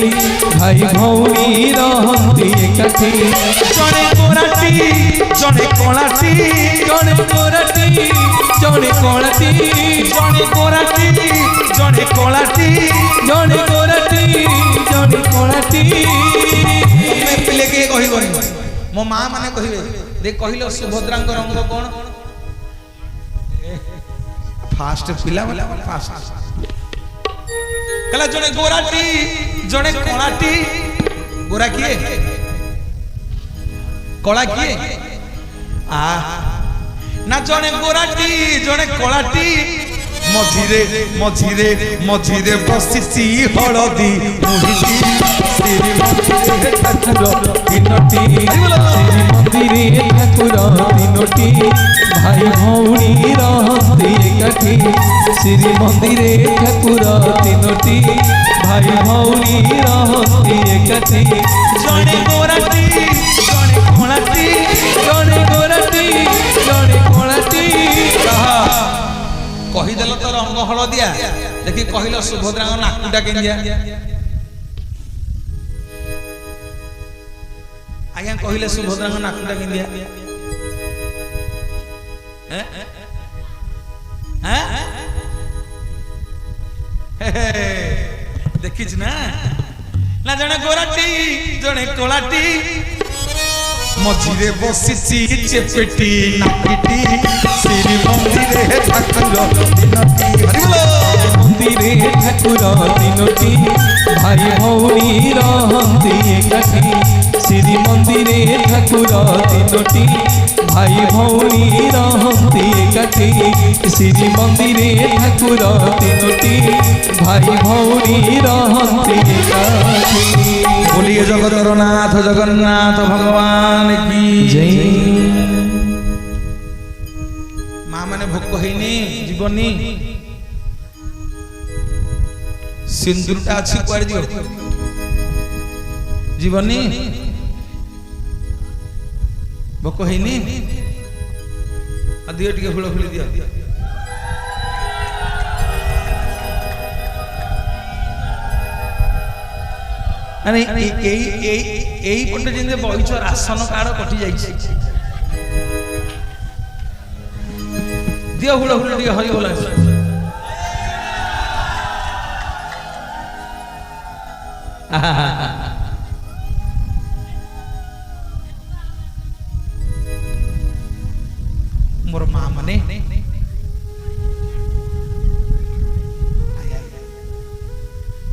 भाई भौणी रहंती एकाठी जने कोराटी जने कोलाटी जने कोराटी जने कोलाटी जने कोराटी जने कोलाटी जने कोराटी जने कोलाटी मैं पिले के कहिबनी मो मां माने कहिबे रे कहिलो सुभद्रांग रंग कोन फास्ट पिला वाला फास्ट कला जने गोराटी जने कोलाटी गोरा किए कला किए आ ना जने गोराटी जने कोलाटी ମଝିରେ ମଝିରେ ମଝିରେ ବସିଛି ହଳଦୀ ମୁଢିଟି ଶ୍ରୀମନ୍ଦିରେ ଠାକୁର ତିନୋଟି ଶ୍ରୀମନ୍ଦିରେ ଠାକୁର ତିନୋଟି ଭାଇ ଭଉଣୀ ରହନ୍ତି ଏକାଠି ଶ୍ରୀମନ୍ଦିରେ ଠାକୁର ତିନୋଟି ଭାଇ ଭଉଣୀ ରହନ୍ତି ଏକାଠି ଜଣେ ଗୋରାଟି ଜଣେ କଳାଟି ଜଣେ ଗୋରାଟି ଜଣେ କଳାଟି କହିଦେଲ ତ ରଙ୍ଗ ହଳଦିଆ ଦେଖି କହିଲ ସୁଭଦ୍ରାଙ୍କ ନାକୁଟା କେନ୍ଦିଆ ଆଜ୍ଞା କହିଲେ ସୁଭଦ୍ରାଙ୍କ ନାକୁଟା କେନ୍ଦିଆ ଦେଖିଛି ନା ନା ଜଣେ ଗୋରାଟି ଜଣେ କଳାଟି ମଝିରେ ବସିଛି ଚେପେଟି ନାକିଟି ଶ୍ରୀମନ୍ଦିରେ ଠାକୁର ତିନୋଟି ମନ୍ଦିରେ ଠାକୁର ତିନୋଟି ଭାଇ ଭଉଣୀ ରହନ୍ତି ଏକାଠି ଶ୍ରୀମନ୍ଦିରେ ଠାକୁର ତିନୋଟି ଭାଇ ଭଉଣୀ ରହନ୍ତି ଏକାଠି ଶ୍ରୀମନ୍ଦିରେ ଠାକୁର ତିନୋଟି ଭାଇ ଭଉଣୀ ରହନ୍ତି ଏକାଠି बोलिए जगतरनाथ जगन्नाथ भगवान की जय माँ माने भोक हैनी जीवनी सिंदूरटा अच्छी कुआर दियो जीवनी भोक हैनी दियो टिके हुड़ हुड़ी दियो अरे यही पटे जिंदे बहिच राशन कार्ड कटि जाइए दियो हुड़ हुड़ दियो हरि बोला मोर माँ माने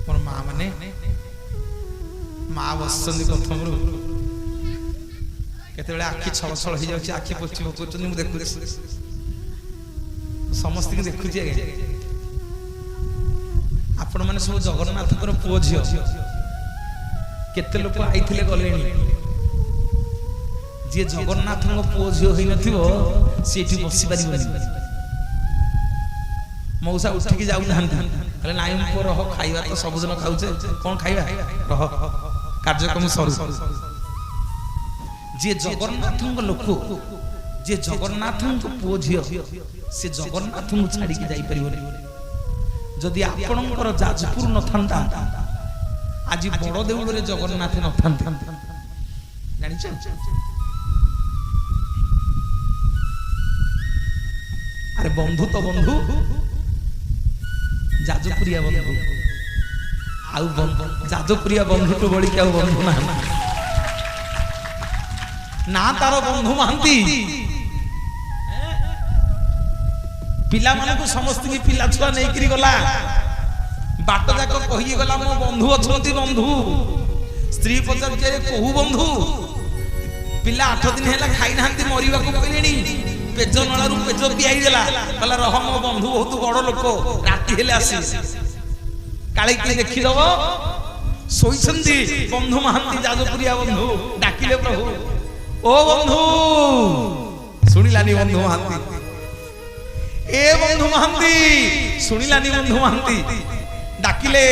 मोर माँ माने माँ बसुँच प्रथम केत आखि छल छल हो जाए आखि पोछि पकाउछन मु देखु समस्त देखु आपण मैंने सब जगन्नाथ पुओ झी केते लोक आईथिले गले जी जगन्नाथ पुओ झी होई नथिबो सेठी बसी पारिबनी मौसा उठिकी जाऊ नाहंती कहले नाई मो रह खाइबा तो सबुदिन खाउछे कोन खाइबा रह कार्यक्रम सर जे जगन्नाथ लोक जे जगन्नाथ पुओ झी से जगन्नाथ छाड़ी जाई परिबनी जदि आपणकर जाजपुर न था आज बड़ देउल जगन्नाथ न था अरे बंधु तो बंधु जाजपुरिया बंधु आउ जाजपुरिया बंधु तो बड़ी क्या बंधु ना तार बंधु महांती पिला माने को समस्त की पिला छुआ नहीं करी गला बाट जाक कहि गला मो बंधु अछंती बंधु स्त्री पचार के कहू बंधु पिला 8 दिन हैला खाई नांती मरिबा को कहलेनी पेज नळारू पेज पियाई देला कहला रह मो बंधु बहुत बड़ लोक राती हेले आसी काळे की देखि दबो सोइछंती बंधु महांती जाजपुरिया बंधु डाकिले प्रभु ओ बंधु सुनिलानी बंधु महांती ए बंधु महांती सुनिलानी बंधु महांती डाकिले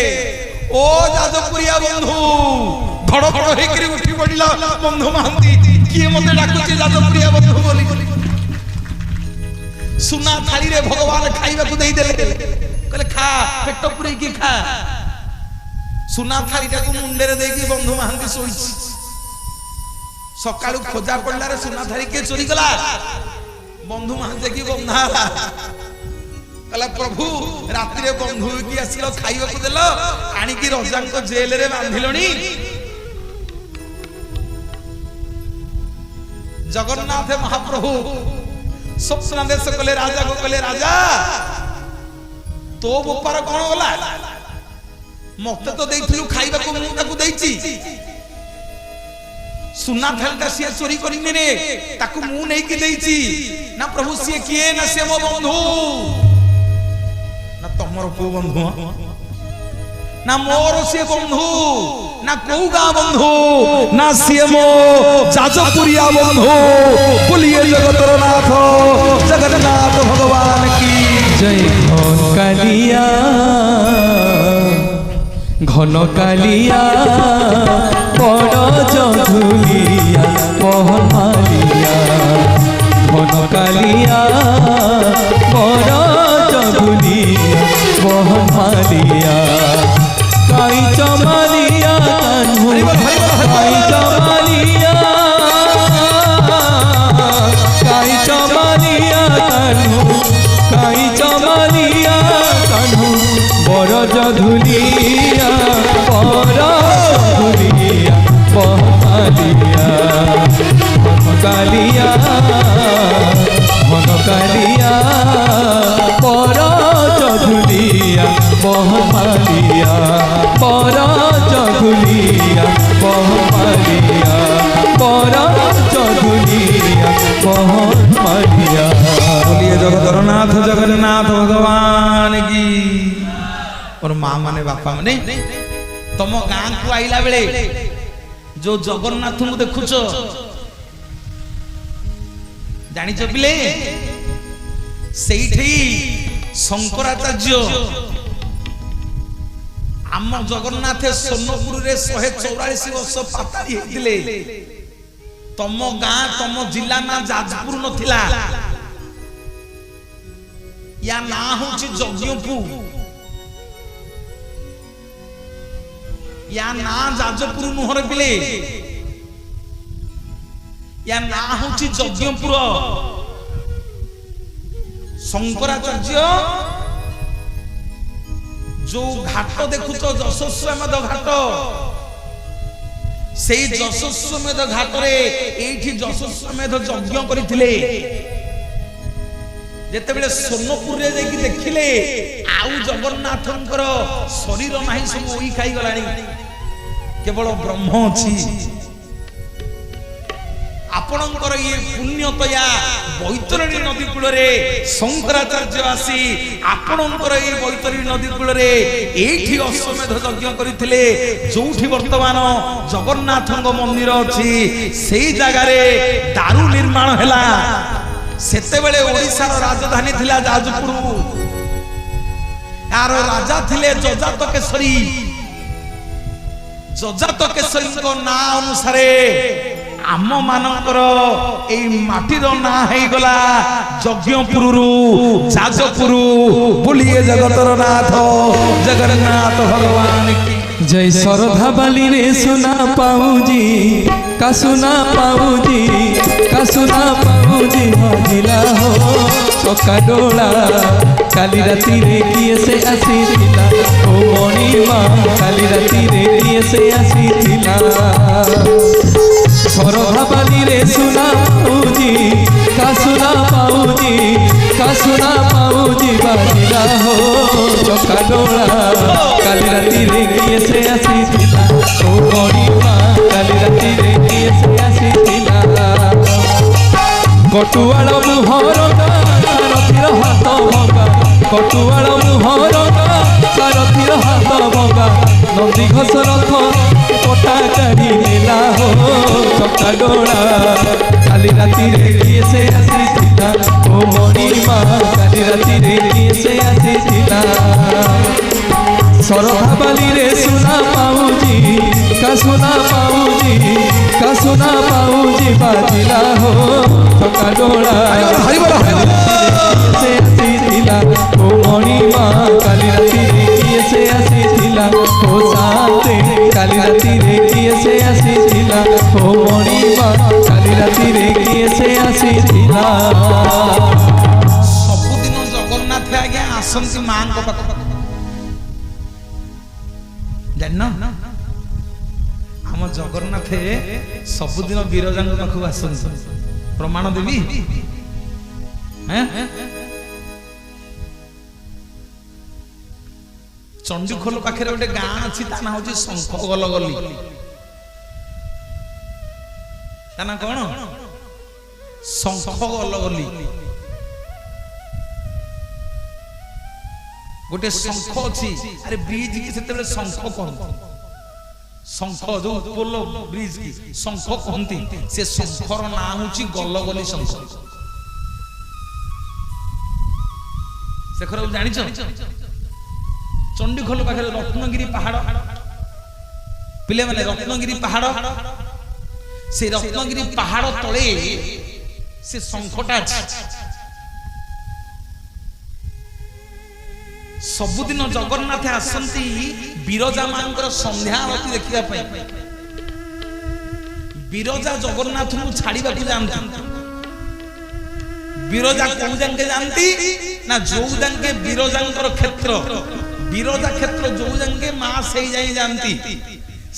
ओ जाजपुरिया बंधु धड़ धड़ हेकरी उठी पड़िला बंधु महांती किए मते डाकुची जाजपुरिया बंधु बोली सुना थाली रे भगवान खाइबा को देई देले कहले खा पेट पुरे की खा सुना थाली टाको मुंडे रे देकी बंधु महांती सोइछि सकाळू खोजा पड़ला रे सुना थाली के चोरी गला बंधु महांती की बंधाला कहला प्रभु रात्रि रे बंधु की आसिलो खाइबा को देलो आनी की रजा को जेल रे बांधिलोनी जगन्नाथ महाप्रभु स्वप्न देश कले राजा को कले राजा तो ऊपर कोन होला मते तो देइथिलु खाइबा को मु ताकू देइची सुना थालटा से चोरी करिने रे ताकू मु नै की देइची ना प्रभु से किए ना से मो बंधु ତମର କୋଉ ବନ୍ଧୁ ନା ମୋର ସିଏ ବନ୍ଧୁ ନା କୋଉ ଗାଁ ବନ୍ଧୁ ନା ସିଏ ମୋ ଯାଜପୁରିଆ ବନ୍ଧୁ ବୁଲିଏ ଜଗତର ନାଥ ଜଗନ୍ନାଥ ଭଗବାନ କି জয় ঘন কালিয়া ঘন কালিয়া বড় জধুলিয়া পহমালিয়া ঘন কালিয়া বড় জধুলিয়া পহমালিয়া কাই চমালিয়া কানু কাই চমালিয়া কাই চমালিয়া কানু কাই চমালিয়া কানু বড় জধুলিয়া বড় জধুলিয়া পহমালিয়া কালিয়া ঘন কালিয়া বড় জধুলিয়া পহমালিয়া বড় জধুলিয়া পহমালিয়া বড় জধুলিয়া পহমালিয়া बोलिए जगतरनाथ जगन्नाथ भगवान की और माँ माने बापा माने तुम गाँ को आइला बेले जो जगन्नाथ को देखुच जानिच पिले सेठी शंकराचार्य आम जगन्नाथ सोनपुर रे 144 वर्ष पातारी हेतिले तम गाँ तम जिला ना जाजपुर नथिला या ना होची जज्ञपुर या ना जाजपुर नुहर पिले या ना होची जज्ञपुर शंकराचार्य जो घाट देखुच यशस्वमेध घाट से यशस्वमेध घाट रे एठी यशस्वमेध यज्ञ करथिले जेतेबेले सोनपुर रे जाई देखिले आउ जगन्नाथंकर शरीर नाही सब ओई खाई गलानी केवल ब्रह्म अछि आपणकर ये पुण्यतया बैतरणी नदी कूल रे शंकराचार्य आसी आपणकर ये बैतरणी नदी कूल रे एठी अश्वमेध यज्ञ करिथिले जोठी वर्तमान जगन्नाथंग मंदिर अछि सेही जगह रे दारू निर्माण हैला सेते बेले ओडिसा रो राजधानी थिला जाजपुर यार राजा थिले जजात केसरी को ना अनुसारे आम मानकर ए माटीर ना हे गला यज्ञपुर जाजपुर बोलिए जगतर नाथ जगन्नाथ भगवान की जय श्रद्धा बाली रे सुना पाऊजी का सुना पाऊजी हजिला हो चका डोला काली राती रे किए से आसीथिला ओ मणिमा काली राती रे किए से आसीथिला श्रद्धा बाली रे सुना पाऊजी का सुना पाऊजी बाजिला हो चका डोला काली राती रे किए से आसीथिला ओ मणिमा काली राती रे किए से आसीथिला कटुआल मुहर सारथीर हाथ भंगा कटुआल मुहर सारथीर हाथ भंगा नंदी घोष रथ कटा काढ़ी नेला हो चका डोला काली राती रे किए से आसीथिला ओ मणिमा काली राती रे किए से आसीथिला श्रद्धा बाली रे सुना पाऊजी का सुना पाऊजी बाजिला हो चका डोला से आसीथिला ओ मणिमा काली राती रे किए से आसीथिला ओ शांति काली राती रे किए से आसीथिला ओ मणिमा काली राती रे किए से आसीथिला सबुदिन जगन्नाथ आगे आसंती मां को पाख जानना आम जगन्नाथ सबुदिन विरजा पाखक आसन प्रमाण देवी चंडीखोल पाखे गोटे गाँ अच्छी ता ना हूँ शंख गलगली ता ना कौन शंख गलगली गोटे शंख अच्छी अरे ब्रिज की से शंख कहते शंख जो पोलो ब्रिज की शंख कहती से शंखर ना हूँ गलगली शंख शेखर जान चंडीखोल पाखे रत्नगिरी पहाड़ पिले माने रत्नगिरी पहाड़ से रत्नगिरी पहाड़ तले से शंखटा सबुदिन जगन्नाथ आसंती बिरजा मांकर संध्या आरती देखिया पाई बिरजा जगन्नाथ को छाड़ीबा को जानती बिरजा कोउ जांके जानती ना जो जांके बिरजांकर क्षेत्र बिरजा क्षेत्र जो जांके मां सेई जाई जानती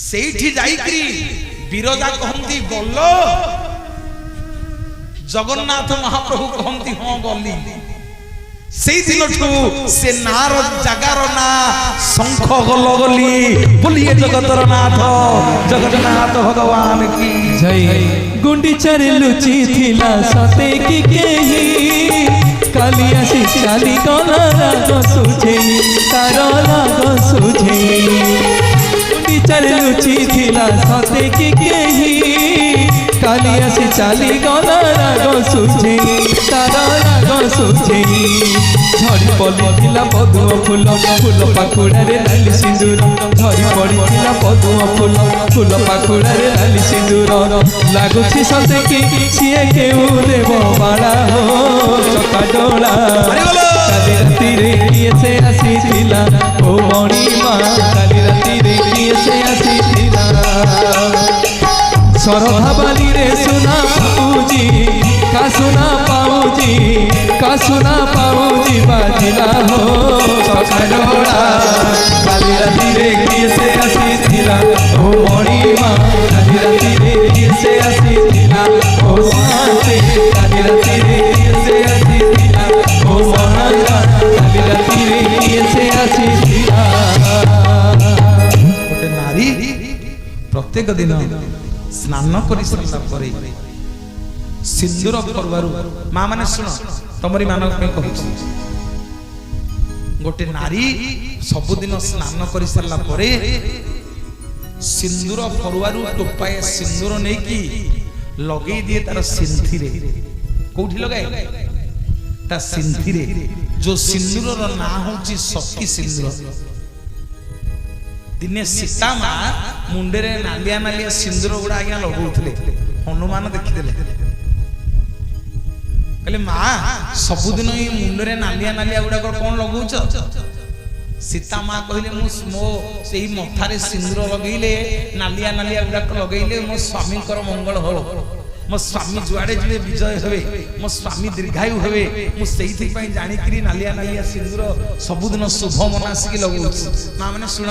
सेठी जाईकरी बिरजा कहंती गल्लो जगन्नाथ महाप्रभु कहंती हां गल्ली सेई दिनठू से नार जगार ना शंख गलगली बोलिए जगतर नाथ जगन्नाथ भगवान की जय गुंडीचर लुचि थिला सते की केही कालिया से चाली गला राग सुझे तार राग सुझे गुंडीचर लुचि थिला सते की केही कालिया से चाली गला राग सुझे तार राग सुझे झड़ी पड़िला पदुम फूल फूल पाखुड़ारे लाली सिंदूर झड़ी पड़िला पदुम फूल फूल पाखुड़ारे लाली सिंदूर लागुछि सते कि सिए केउ देव बाड़ा हो चका डोला काली राती रे किए से आसीथिला ओ मणि मां काली राती रे किए से आसीथिला सरधा बाली रे सुना पूजी का सुना पाऊजी बाजिला हो चकाडोला काली राती रे किए से आसीथिला ओ मणि मां काली राती रे किए से आसीथिला ओ शांति काली राती रे किए से आसीथिला ओ महागा काली राती रे किए से आसीथिला गोटे नारी प्रत्येक दिन स्नान कर सिंदूर करवारु मां माने सुन तमरी मानक में कहूँ गोटे नारी सबुदिन स्नान कर सारा परे सिंदूर फरुआरु टोपाए सिंदूर नहीं कि लगे दिए तार सिंथी रे कोठी लगाए ता सिंथी रे जो सिंदूर रो ना होची सखी सिंदूर दिने सीता मां मुंडे रे नालिया नालिया सिंदूर गुड़ा आज्ञा लगौथिले हनुमान देखिदेले कहले मां सबुदिन ई मुंडे रे नालिया नालिया गुड़ा कोन लगौछ सीता मां कहले मो सेही मथारे सिंदूर लगैले नालिया नालिया गुड़ा लगैले मो स्वामी कर मंगल हो मो स्वामी जुआड़े जिले विजय होवे मो स्वामी दीर्घायु होवे मु सेही पई जानि करी नालिया नालिया सिंदूर सबुदिन शुभ मनासी की लगौछ मां माने सुन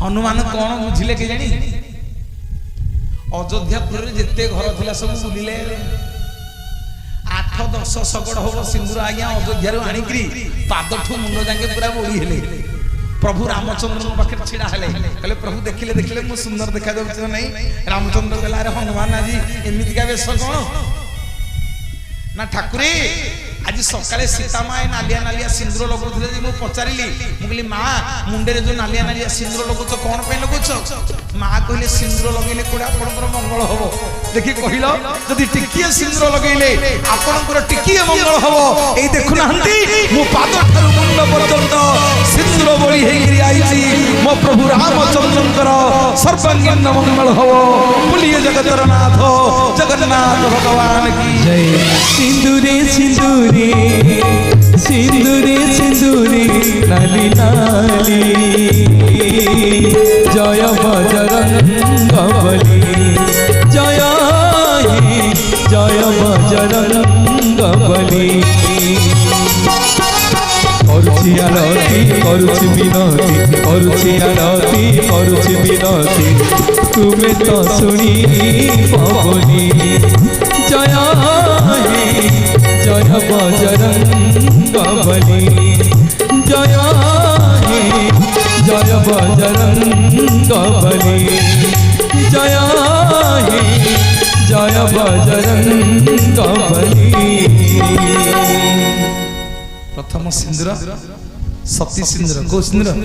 हनुमान कौन बुझिले के जानी अयोध्यापुर जिते घर थिला सब बुलिले 8-10 सगड़ हो सिंदूर आज्ञा अयोध्या आनिकी पादठू मुंड जाके पूरा बोड़ी हेले प्रभु रामचंद्र पाखे छिड़ा हेले कहले प्रभु देखिले देखिले मु सुंदर देखा जाउछ नहीं रामचंद्र कहला अरे हनुमान आज एमिति का वेश कोन ना ठाकुरे आज सकाळे सीता माए नालिया नालिया सिंदूर लगौथिले जे मु पचारिली मु कहली मां मुंडे रे जो नालिया नालिया सिंदूर लगौछ कोन पे लगौछ मां कहले सिंदूर लगैले कोडा आपनकर मंगल होबो देखि कहिलो जदि टिकिए सिंदूर लगैले आपनकर टिकिए मंगल होबो एई देखु नाहंती मु पाद ठारु मुंड पर्यंत सिंदूर बोली हे गिरी आईची मो प्रभु रामचंद्रकर सर्वांगीण मंगल होबो बोलिए जगतर नाथ जगन्नाथ भगवान की जय सिंदूरे सिंदूरे सिंदूरे सिंदूरे लाली लाली जय बजरंग बली जय बजरंग बली करुछि आरती करुछि विनती करुछि आरती करुछि विनती तुमे तो सुनी पवनी जय जय बजरंग बली जय बजरंग बली जय बजरंग बली प्रथम सिंदूर सती सिंदूर को सिंदूर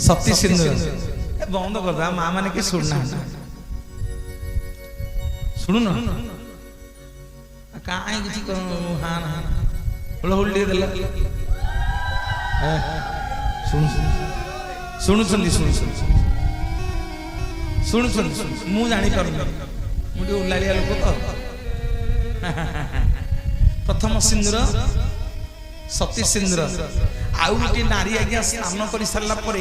सती सिंदूर बंद कर दे माँ माने कि सुनना शुणु न कहीं किसी हाँ ना बोलो होल्ड दे शुणु शुणु शुणु शुणु शुणु शुणु शुणु मु जानी पार मुझे उल्लालिया लोक तो प्रथम सिंदूर सती सिंदूर आउ गोटे नारी आज्ञा स्नान कर सारा पर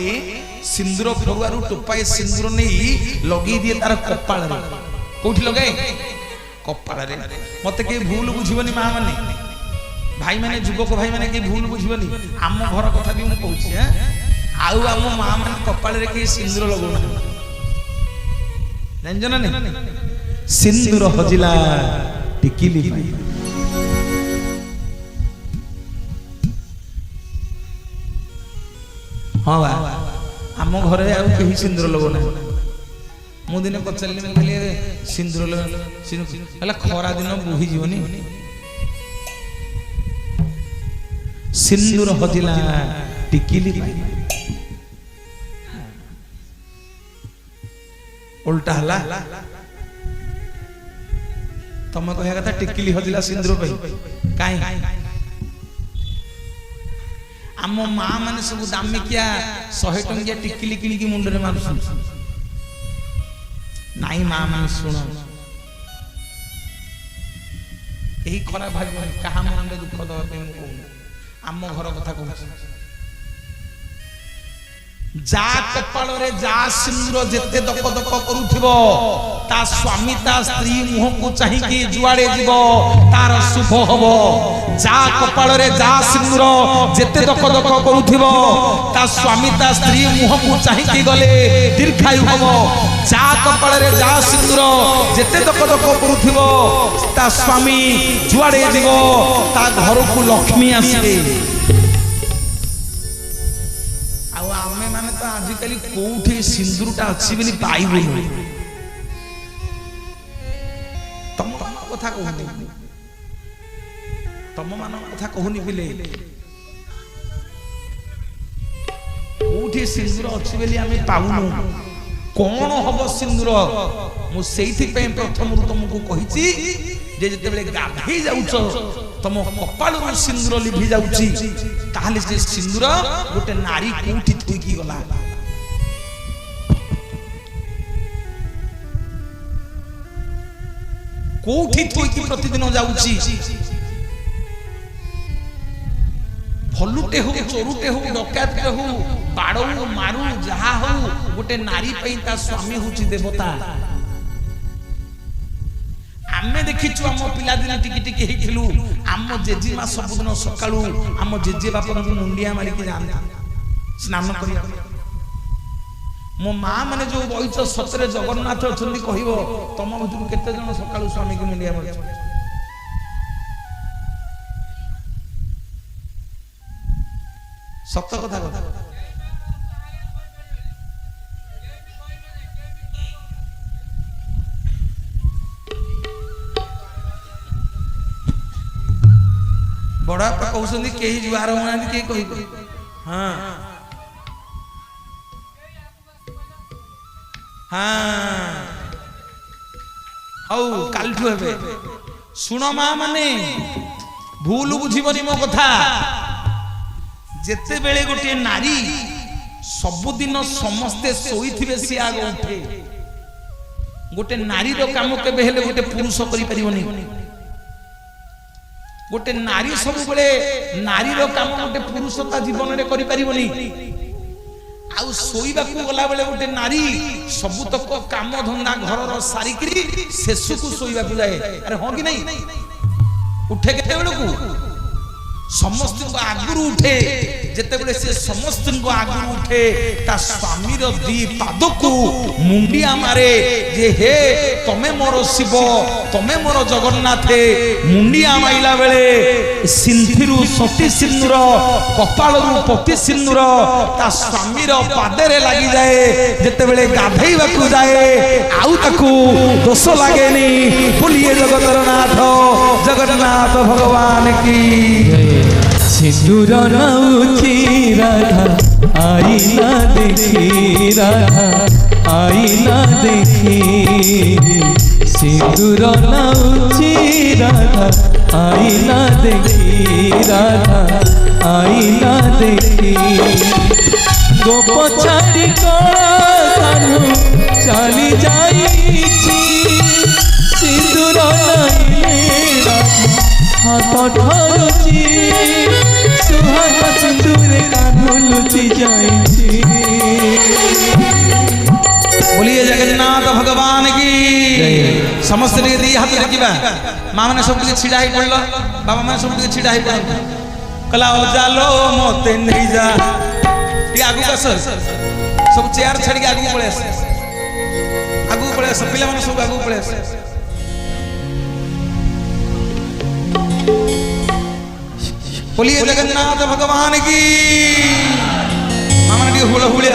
सिंदूर फरुआर टोपाए सिंदूर नहीं लगे दिए तार कपाल कौटी लगे कपाल मत के भूल बुझीबनी माँ मैंने भाई मैंने युवक भाई मैंने के भूल बुझीबनी आम घर कथा भी मुझे कहूँ आउ आम माँ मैंने कपाल के सिंदूर लगौना जान ना सिंदूर हजिला टिकिली हाँ बा आम घर कहीं सिंदूर लगौना मु दिने पचारि कहली सिंदूर खरा दिन बोही जीवनी सिंदूर हजिला टिकिली उल्टा हला तुम कह कथा टिकिली हजिला सिंदूर कहीं आम माँ मैंने सब दामिकिया 100 टंकिया टिकिली किणिकी मुंडे मार नाई माँ मैंने शुण यही खराब भाग क्या मन दुख दवाई आम घर कथा कहूँ जा कपाल रे जा सिंदूर जेते दक दक करुथिबो ता स्वामी ता स्त्री मुह को चाहिकी जुआड़े जीव तार शुभ हबो जा कपाल रे जा सिंदूर जेते दक दक करुथिबो ता स्वामी ता स्त्री मुह को चाहिकी गले दीर्घायु हबो जा कपाल रे जा सिंदूर जेते दक दक करुथिबो ता स्वामी जुआड़े जीव ता घर को लक्ष्मी आसीबे आजिकल कौटे सिंदूरटा अच्छी बोली पाइबे तुम कथा कहूनी तुम मान कथा कहूनी पिले कौटे सिंदूर अच्छी बोली आम पाऊनु कौन हम सिंदूर मुझे प्रथम तुमको कही जिते गाधे जाऊच तुम कपाल सिंदूर लिभि जाऊँगी ताहले से सिंदूर गोटे नारी कौटी थुईकी गला कौटी थुईकी प्रतिदिन जाऊँगी भलुटे हो चोरुटे हो डकायते हो बाड़ू मारू जहा हो गोटे नारी ता स्वामी हूँ देवता आमे देखिछु आम पिला दिन टिकी टिकी हेथिलु आम जेजेमा सबुदिन सकाळू आम जेजे बापा को मुंडिया मारी के जान स्नान करिया मो मां माने जो बहिच सतरे जगन्नाथ अछंती कहिवो तम भीतर केते जण सकाळू स्वामी के मुंडिया मारी सत्य कथा कथा बड़ा कहते कहीं जुआर होना कहीं कही हाँ हाँ हौ काल शुण माँ माने भूल बुझीबनी मो कथा जेते बेले गोटे नारी सबुदिन समस्ते शोइथिबे सी आग उठे गोटे नारी रो काम केबे हेले गोटे पुरुष करि परिबनी गोटे नारी सब बेले नारी रो काम गोटे पुरुष ता जीवन रे करि परिबनी आउ सोइबा को गला बेले गोटे नारी सबु तक काम धंदा घर रो सारिकरी शेषु को सोइबा को जाए अरे हो कि नहीं उठे केते बेले को समस्त को आगुरु उठे जेते बेले से समस्त को आगुरु उठे ता स्वामी रो दी पाद को मुंडिया मारे जे हे तमे मोर शिव तमे मोर जगन्नाथ मुंडिया माइला बेले सिंथिरु सती सिंदूर कपालरु पति सिंदूर ता स्वामी रो पादे रे लागि जाए जेते बेले गाधैबा को जाए आउ ताकू दोष लागेनी बोलिए जगतरनाथ जगन्नाथ भगवान की সিঁদুর নাউছি রাধা আইনা দেখি রাধা আইনা দেখি সিঁদুর নাউছি রাধা আইনা দেখি রাধা আইনা দেখি গোপ ছাড়ি কানু চালি যাইছি সিঁদুর নাইলে রাধা হাত ধরুছি সুহাগ সিঁদুরে কানু লুচি যাইছি। बोलिए जगन्नाथ भगवान की समस्त दी हाथ देखा माँ मैंने सब छिड़ा ही पड़ल बाबा मैंने सब छिड़ा ही पड़ कला जालो मते नहीं जा ये आगु का सर सब चेयर छड़ी के आगु पड़े आगु पड़े पिला मैंने सब आगु पड़े बोलिए जगन्नाथ भगवान की माँ मैंने हुड़े हुड़े